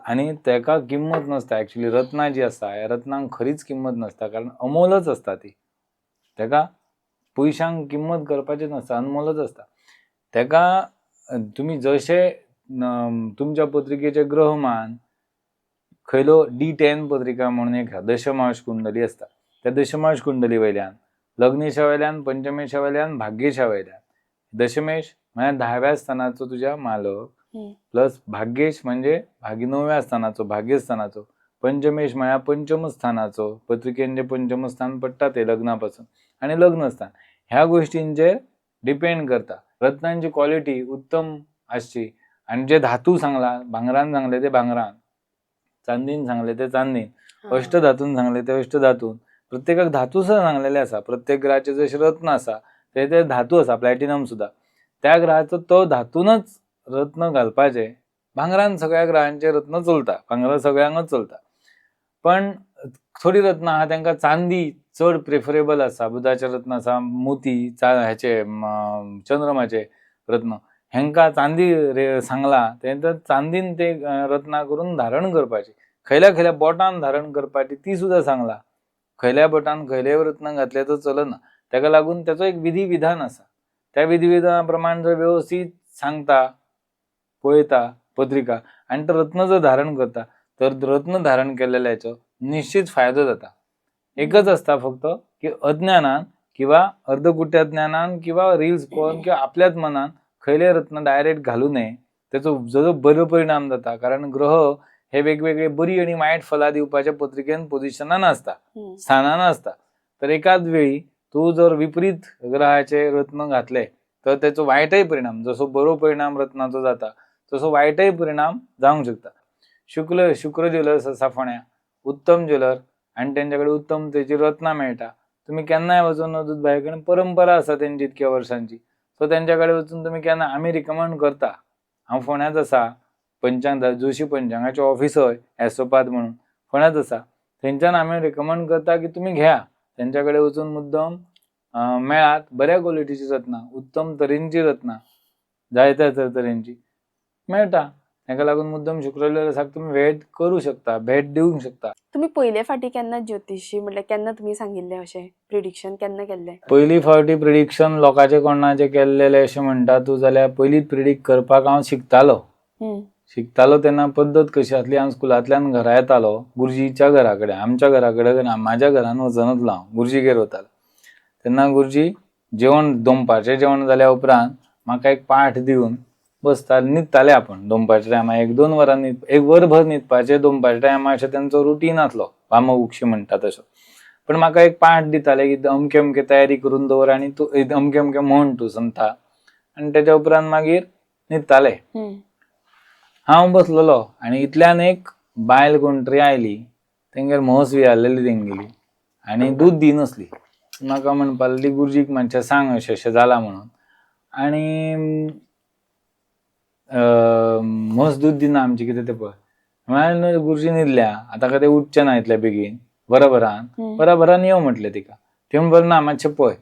आनी तेका किंमत नसता. एक्चुअली रत्नां जी आसता ह्या रत्नांक खरीच किंमत नसता, कारण अमोलच आसता ती. तेका पयशांक किंमत करपाची नसता, अनमोलच आसता. तेका तुम्ही जशे तुमच्या पत्रिकेचे ग्रहमान खयलो D10 पत्रिका म्हणून एक दशमांश कुंडली असता, त्या दशमांश कुंडली वयल्यान लग्नेशा वयल्यान, पंचमेशा वयल्यान, भाग्येशा वयल्यान दशमेश म्हणजे 10व्या स्थानाचो तुझ्या मालक, प्लस भाग्येश म्हणजे 9व्या स्थानाचो भाग्यस्थानाचो, पंचमेश म्हळ्यार पंचम स्थानाचो, पत्रिकेन जे पंचम स्थान पडटा ते लग्नापासून, आणि लग्नस्थान ह्या गोष्टींचेर डिपेंड करता. रत्नांची क्वालिटी उत्तम आसची, आणि जे धातू सांगला, भांगरान सांगले ते भांगरान, चांदीन सांगले ते चांदीन, अष्टधातून सांगले ते अष्टधातून. प्रत्येकाक धातू सुद्धा सांगलेले आसा. प्रत्येक ग्रहाचे जसे रत्न आसा ते धातू आसा, प्लॅटिनम सुद्धा त्या ग्रहाचो तो धातूनच रत्न घालपाचे. भांगरान सगळ्या ग्रहांचे रत्न चलता, भांगर सगळ्यांकच चलता, पण थोडी रत्न आहा तांकां चांदी चड प्रेफरेबल आसा. बुधाचे रत्न आसा, मोती ह्याचे चंद्रमाचे रत्न, हेंकां चांदी सांगला ते चांदीन ते रत्ना करून धारण करपाची. खयल्या बोटान धारण करपाची ती सुद्धा सांगला. खयल्या बोटान खयले रत्न घातले तर चलना. ताका लागून त्याचो एक विधी विधान आसा. त्या विधी विधाना प्रमाण जर व्यवस्थित सांगता, पळयता पत्रिका, आणि तो रत्न जर धारण करता, तर रत्न धारण केलेल्याचो निश्चित फायदो जाता. एकच असता फक्त की अज्ञानान किंवा अर्धकुट्या ज्ञानान किंवा रील्स पळोवन किंवा आपल्याच मनान खयले रत्न डायरेक्ट घालू नये. त्याचो जो बरो परिणाम जाता, कारण ग्रह हे वेगवेगळे बरी आणि वायट फलां दिवपाच्या पत्रिकेन पोझिशनान आसता, स्थानान आसता. तर एकाच वेळी तू जर विपरीत ग्रहाचे रत्न घातले तर त्याचो वायटय परिणाम, जसो बरो परिणाम रत्नाचो जाता तसो वायटय परिणाम जावंक शकता. शुक्र ज्वेलर्स आसा फोण्या, उत्तम ज्वेलर, आणि त्यांच्याकडे उत्तम तेची रत्नां मेळटा. तुम्ही केन्नाय वचून नदूत भायर कडेन परंपरा आसा त्यांची इतक्या वर्सांची, सो त्यांच्याकडे वचून तुम्ही केन्ना, आम्ही रिकमेंड करता. हांव फोण्याच आसा, जोशी पंचांगाचे ऑफिसर एस्ट्रोपाथ म्हणून फोण्याच आसा, थंयच्यान आम्ही रिकमेंड करता की तुम्ही घ्या. त्यांच्याकडे वचून मुद्दम मेळात बऱ्या क्वॉलिटीची रत्नां, उत्तम तरेची रत्नां जाय त्या तरेची मेळटा. ताका लागून मुद्दम शुक्र ज्वेलर्साक तुम्ही भेट करू शकता, भेट दिवंक शकता. तुम्ही पयले फाटी केन्ना ज्योतिशी म्हटल्यार केन्ना तुम्ही सांगिल्ले अशें प्रिडिक्शन केन्ना केल्ले? पहिली फावटी प्रिडिक्शन लोकांचे कोणाचे केल्लेले अशें म्हणटा तूं जाल्यार पयलींच प्रिडिक्ट करपाक हांव शिकतालो तेन्ना पद्दत कशी आसली, हांव स्कुलांतल्यान घरा येतालो गुरुजीच्या घरा कडेन, आमच्या घरा कडेन म्हाज्या घरान वचनासलो, हांव गुरुजीगेर वतालो. तेन्ना गुरुजी दनपारचें जेवण जाल्या उपरांत म्हाका एक पाठ दिवन बसताले, न्हिदताले आपण दनपारच्या टायमार 1-2 वरां एक वरभर न्हिदपाचें दनपारच्या टायमार अशें तेंचो रुटीन आसलो, वाम उक्षी म्हणटा तसो. पण म्हाका एक पाठ दिताले की अमके अमके तयारी करून दवर आनी तूं अमके अमके म्हण तूं संता, आनी तेच्या उपरांत मागीर न्हिदताले. हांव बसलोलो आनी इतल्यान एक बायल कोण तरी आयली, तेंगेर म्हस वियाल्लेली तेंगेली, आनी दूद दिनासली. म्हाका म्हणपा लागली गुरुजीक मातशें सांग अशें अशें जाला म्हणून. आनी म्हस दूद दिना आमची कितें तें पळय. म्हळ्यार गुरुजी न्हिदल्या, आतां काय ते उठचे ना इतल्या बेगीन, बराबरान यो म्हटलें तिका. ती म्हणपाक ना मातशें पळय,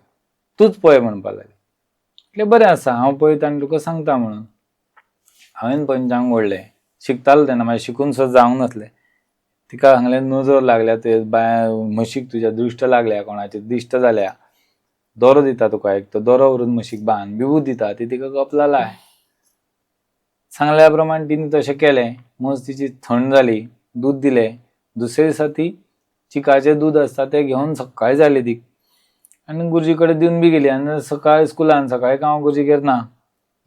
तूंच पळय म्हणपा लागली. म्हटलें बरें आसा, हांव पळयता आनी तुका सांगता म्हणून. हांवें पंचांग ओडलें, शिकतालो तेन्ना, म्हाजें शिकून सुद्दां जावंक नासलें. तिका सांगलें नजर लागल्या ते म्हशीक तुज्या दृश्ट लागल्या, कोणाची दिश्ट जाल्या, दोरो दिता तुका एक, तो दोरो व्हरून म्हशीक बांद, बिबूत दिता, ती तिका कपला लाय. सांगल्या प्रमाण तिने तशें केलें. म्हस तिची थंड जाली, दूद दिलें. दुसरे दिसा ती चिकाचें दूद आसता तें घेवन सकाळी जाली ती, आनी गुरुजी कडेन दिवन बी गेली. आनी सकाळी स्कुलान सकाळी हांव गुरुजीगेर ना,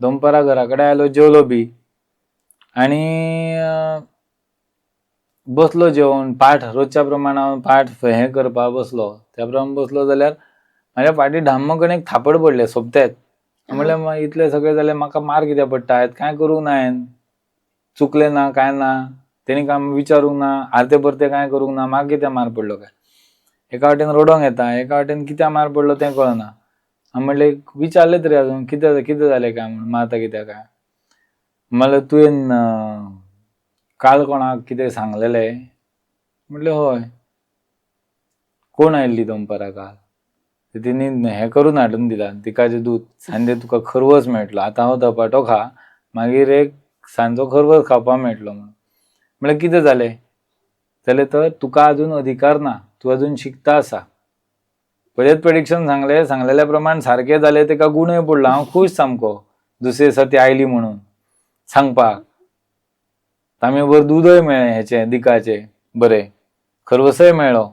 दनपारां घरा कडेन आयलो, जेवलो बी, आनी बसलो जेवण. पाठ रोजच्या प्रमाण हांव पाठ हें करपाक बसलो. त्या प्रमाण बसलो जाल्यार म्हाज्या फाटी धाम्म एक थापड पडले सोबतेच. म्हणल्यार इतले सगळे जाल्यार म्हाका मार कित्याक पडटा, कांय करूंक ना हांवें, चुकलें ना कांय ना, तेणी काय विचारूंक ना, आरते परते कांय करूंक ना, म्हाका कित्याक मार पडलो काय. एका वाटेन रडोंक येता, एका वाटेन कित्याक मार पडलो तें कळना. हांव म्हणलें विचारलें तरी अजून कितें कितें जालें काय म्हणून, मग आतां कितें काय. म्हणल्यार तुवें काल कोणाक कितें सांगलेलें? म्हणलें हय. कोण आयिल्ली दनपारां काल? तर तिणी हें करून हाडून दिलां तिकाचें दूद. सांजे तुका खरवस मेळटलो. आतां हो धपाटो खा, मागीर एक सांजचो खरवस खावपाक मेळटलो म्हणून. म्हणल्यार कितें जालें? जाल्यार तर तुका अजून अधिकार ना, तूं अजून शिकता आसा. पयलेंच प्रेडिक्शन सांगलेल्या प्रमाण सारकें जालें, तेका गुणय पडलो. हांव खूश सामको. दुसरे दिसा ती आयली म्हणून सांगपाक. तांबेभर दूदय मेळ्ळें हेचें दिकाचें बरें, खरवसय मेळ्ळो.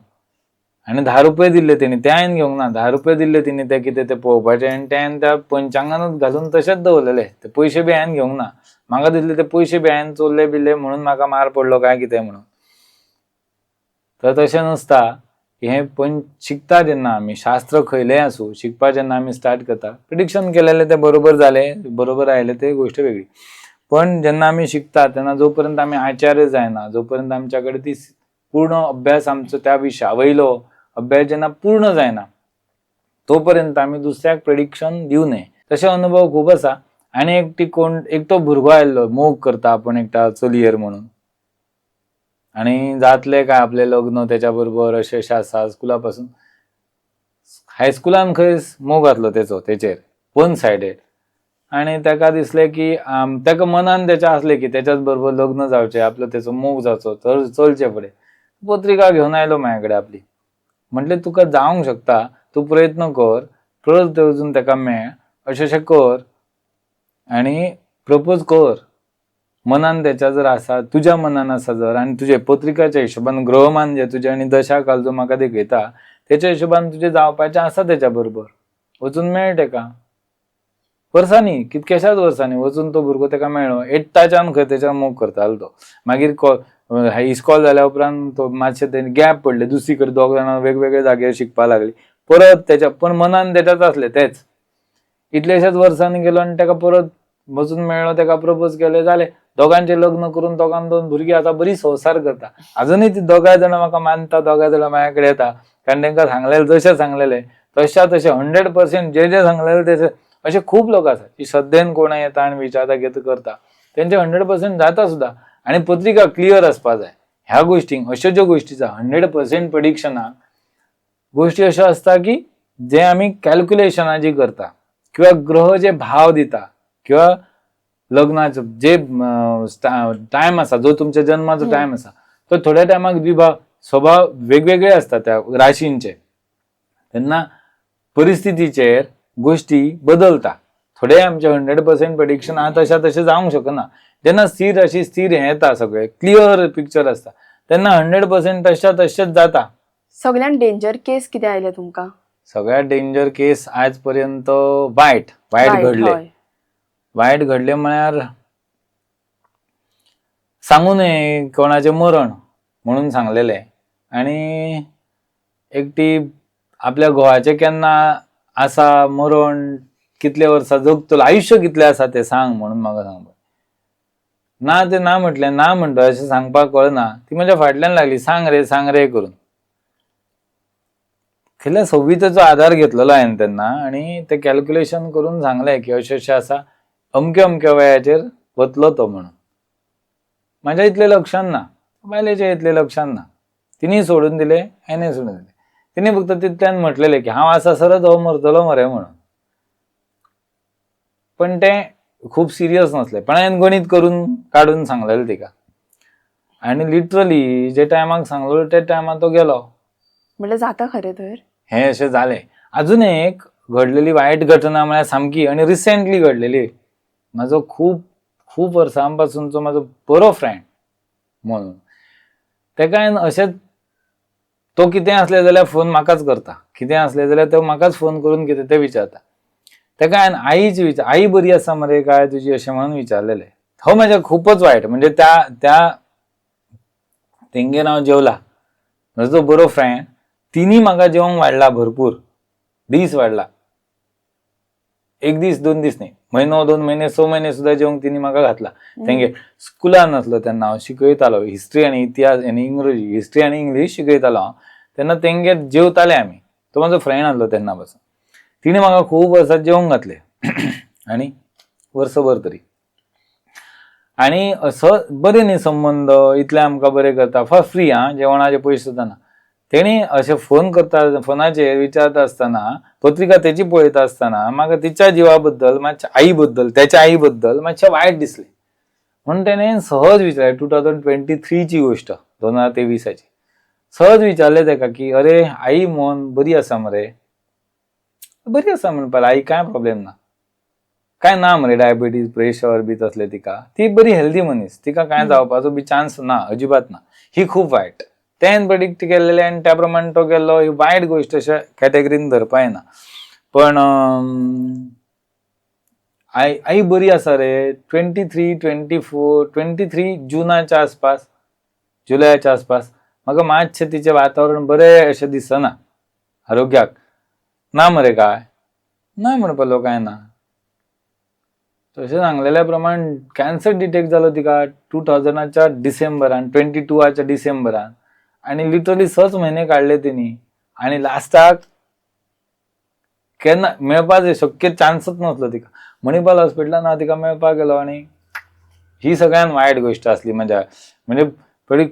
आनी 10 रुपये दिल्ले तेणी, ते हांवें घेवंक ना. 10 रुपये दिल्ले तेणी ते कितें ते पळोवपाचें, आनी ते हांवें त्या पंचांगानूच घालून तशेंच दवरलेले. ते पयशे बी हांवें घेवंक ना. म्हाका दिसलें ते पयशे बी हांवें चोरले बिल्ले म्हणून म्हाका मार पडलो काय कितें म्हणून. तर तशें नासता. हें शिकता जेन्ना आमी, शास्त्र खंयलेंय आसूं, शिकपा जेन्ना आमी स्टार्ट करता, प्रिडिक्शन केलेलें तें बरोबर जालें, बरोबर आयलें ते गोश्ट वेगळी. पण जेन्ना आमी शिकता तेन्ना जो पर्यंत आमी आचार्य जायना, जो पर्यंत आमच्या कडेन ती पूर्ण अभ्यास आमचो त्या विशया वयलो अभ्यास जेन्ना पूर्ण जायना, तो पर्यंत आमी दुसऱ्याक प्रेडिक्शन दिवं न्हय. तशे अनुभव खूब आसा. आनी एकटो भुरगो आयल्लो, मोग करता आपूण एकटा चलयेर म्हणून. आनी जातलें काय आपलें लग्न तेच्या बरोबर अशें आसा. स्कुला पासून हायस्कुलान खंय मोग घातलो तेचेर वन सायडेड. आनी तेका दिसलें की तेका मनान तेच्या आसलें की तेच्याच बरोबर लग्न जावचें, आपलो तेचो मोग जावचो, तर चलचें फुडें. पत्रिका घेवन आयलो म्हाजे कडेन आपली. म्हटलें तुका जावंक शकता, तूं प्रयत्न कर, परत वचून तेका मेळ, अशें कर आनी प्रपोज कर. मनान तेच्या जर आसा, तुज्या मनान आसा जर, आनी तुजे पत्रिकाच्या हिशोबान ग्रहमान जे तुजे आनी दशा काल जो म्हाका दाखयता तेच्या हिशोबान तुजें जावपाचें आसा तेच्या बरोबर, वचून मेळ तेका. वर्सांनी, कितक्याशाच वर्सांनी वचून तो भुरगो तेका मेळ्ळो. एट्थाच्यान खंय तेच्यार मोग करतालो तो. मागीर इस्कॉल जाल्या उपरांत तो मातशें तेणी गॅप पडले, दुसरी कडेन दोग जाणां वेगवेगळे जाग्यार शिकपा लागली. परत तेच्या पण मनान तेच्याच आसलें तेच. इतलेशाच वर्सांनी गेलो आनी तेका परत वचून मेळ्ळो, तेका प्रपोज केलें, जालें. दोगांचें लग्न करून दोगांक 2 भुरगीं आतां बरी संवसार करता. अजुनूय ती दोगांय जाणां म्हाका मानता, दोगांय जाणां म्हाजे कडेन येता. कारण तेंकां सांगलेलें जशें सांगलेलें तशें 100% जे सांगलेलें तें अशे खूब लोक आसात की श्रद्धेन कोणय येता आनी विचारता कितें करता, तेंचे 100% जाता सुद्दां. आनी पत्रिका क्लियर आसपा जाय ह्या गोश्टींक. अश्यो ज्यो गोश्टी आसा 100% प्रेडिक्शनाक गोश्टी अश्यो आसता की जे आमी कॅल्क्युलेशनां जी करता, किंवा ग्रह जे भाव दिता, किंवा लग्नाचो जे टायम आसा, जो तुमच्या जन्माचो टायम आसा, तो थोड्या टायमाक स्वभाव वेगवेगळे आसता त्या राशींचे. तेन्ना परिस्थितीचेर गोष्टी बदलता. थोडे आमचे 100% प्रेडिक्शन तशा तशें जावंक शकना. जेन्ना स्थिर राशी स्थिर हें येता, सगळें क्लियर पिक्चर आसता, तेन्ना 100% तशा तशेंच जाता. सगळ्यान डेंजर केस कितें आयले तुमकां? सगळ्यात डेंजर केस आज पर्यंत वायट घडले. हय. वायट घडले म्हळ्यार सांगू नये कोणाचें मरण म्हणून सांगलेलें. आनी एकटी आपल्या घोवाचें केन्ना आसा मरण, कितले वर्सां जगतलो, आयुश्य कितलें आसा तें सांग म्हणून म्हाका सांगपाक. ना तें ना म्हटलें, ना म्हणटा अशें सांगपाक कळना. ती म्हज्या फाटल्यान लागली, सांग रे करून. खंयल्या संवितेचो आधार घेतलेलो हांवें तेन्ना, आनी तें कॅल्क्युलेशन करून सांगलें की अशें आसा, अमक्या अमक्या वयाचेर वतलो तो म्हणून. म्हाज्या इतलें लक्षांत ना, बायलेचें इतलें लक्षांत ना. तिणेय सोडून दिलें, हांवेंय सोडून दिलें. तिणे फक्त तितल्यान म्हटलेलें की हांव आसा सरत हो मरतलो मरे म्हणून. पण तें खूब सिरियस नासलें. पण हांवें गणीत करून काडून सांगलेलें तिका. आनी लिटरली जे टायमाक सांगलेलो त्या टायमार तो गेलो. म्हणल्यार जाता खरें तर? हें अशें जालें. अजून एक घडलेली वायट घटना म्हळ्यार सामकी आनी रिसेंटली घडलेली. म्हाजो खूब वर्सां पासूनचो म्हाजो बरो फ्रेंड म्हणून. तेका हांवें अशेंच, तो कितें आसलें जाल्यार फोन म्हाकाच करता, कितें आसलें जाल्यार तो म्हाकाच फोन करून कितें तें विचारता. तेका हांवें आई बरी आसा मरे काय तुजी अशें म्हणून विचारलेलें. हो म्हाज्या खूबच वायट. म्हणजे त्या तेंगेर हांव जेवला, म्हजो तो बरो फ्रेंड, तिनी म्हाका जेवंक वाडला, भरपूर दीस वाडला. 1 दीस 2 दीस न्ही, म्हयनो 2 म्हयने 6 म्हयने सुद्दां जेवंक तिणी म्हाका घातला. तेंगे स्कुलान आसलो तेन्ना हांव शिकयतालो हिस्ट्री आनी इतिहास आनी इंग्रजी, हिस्ट्री आनी इंग्लीश शिकयतालो हांव. तेन्ना तेंगेर जेवताले आमी. तो म्हाजो फ्रेंड आसलो तेन्ना पासून. तिने म्हाका खूब वर्सां जेवंक घातले आनी वर्सभर तरी. आणि असं बरे न्ही संबंध, इतले आमकां बरे करता फॉर फ्री जेवणाचे पयशे सुद्दां ना. तेणी अशें फोन करता, फोनाचेर विचारता आसतना, पत्रिका तेची पळयता आसतना म्हाका तिच्या जिवा बद्दल, मातशें आई बद्दल, त्याच्या आई बद्दल मातशें वायट दिसलें. म्हणून तेणें सहज विचारलें, 2023 ची गोश्ट, 2023 सहज विचारलें तेका की अरे आई मोहन बरी आसा मरे? बरी आसा म्हणपाक आई, काय प्रॉब्लेम ना, काय ना मरे, डायबिटीज प्रेशर बी तसले तिका, ती बरी हेल्दी मनीस, तिका काय जावपाचो बी चान्स ना, अजिबात ना. ही खूप वायट. तेन प्रेडिक्ट केलेले आणि त्या प्रमाणे तो गेलो. ही वायट गोष्ट अशा कॅटेगरीन धरपा येना. पण आई बरी आसा रे. 23 जुनाच्या आसपास, जुलयाच्या आसपास म्हाका मातशें तिचें वातावरण बरें अशें दिसना आरोग्याक. ना मरे काय? ना म्हणपालो काय ना. तशें सांगलेल्या प्रमाण कॅन्सर डिटेक्ट जालो तिका 2000च्या डिसेंबरान, 22च्या डिसेंबरान. आणि लिटरली 6 महिने काढले तिने. आणि लास्टाक केन्ना मेळपाक शक्य चान्सच नसलो तिका. मणिपाल हॉस्पिटलान हांव तिका मेळपाक गेलो आणि ही सगळ्यात वायट गोष्ट असली म्हणजे पडी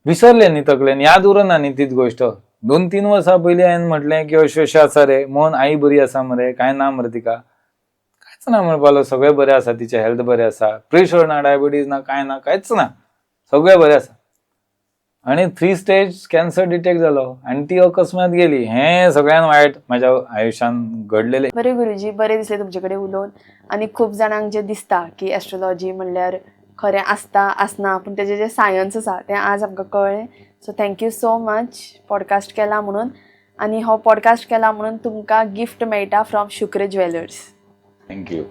विसरले न्ही तकलेन, याद उरना न्ही तीच गोष्ट. 2-3 वर्सां पयलीं हांवें म्हटलें की अशें आसा रे मोहन, आई बरी आसा मरे, काय ना मरे तिका, कांयच ना म्हणपालो. सगळें बरें आसा, तिचें हेल्थ बरें आसा, प्रेशर ना, डायबिटीज ना, काय ना, कांयच ना, सगळें बरें आसा. आणि 3 स्टेज कॅन्सर डिटेक्ट जालो आणि ती अकस्मात गेली. हे सगळ्यात वायट म्हाज्या आयुश्यान घडलेले. बरे गुरुजी, बरे दिसले तुमचे कडेन उलोवन. आणि खूप जाणांक जे दिसता की एस्ट्रोलॉजी म्हणल्यार खरें आसता आसना, पूण तेजें जें सायन्स आसा तें आज आमकां कळ्ळें. So thank you so much podcast केला म्हणून. आणि हो पॉडकास्ट केला म्हणून तुमकां गिफ्ट मेळटा फ्रॉम शुक्र ज्वेलर्स. थँक्यू.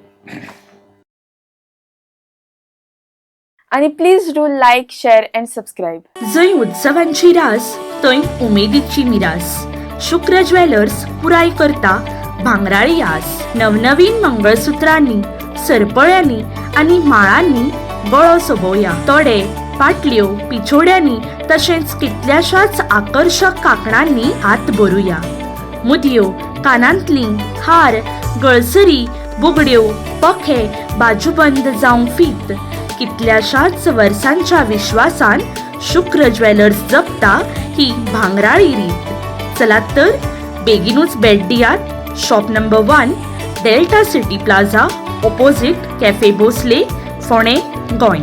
आणि please do like, share and subscribe. जंय उत्सवांची रास थंय उमेदीची मिरास. शुक्र ज्वेलर्स पुराय करता भांगराळी आस. नवनवीन मंगळसूत्रांनी, सरपळ्यांनी आणि माळांनी गळो सोबोवया. तोडे, पाटल्यो, पिछोड्यांनी तशेंच कितल्याशाच आकर्षक कांकणांनी हात भरूया. मुदयो, कानांतली, हार, गळसरी, बुगड्यो, पखे, बाजूबंद जावं फीत, कितल्याशाच वर्सांच्या विश्वासान शुक्र ज्वेलर्स जपता ही भांगराळी रीत. चलात तर बेगीनूच भेट दियात. Shop number 1, delta city plaza, opposite cafe Bhosale, Fonde, Goa.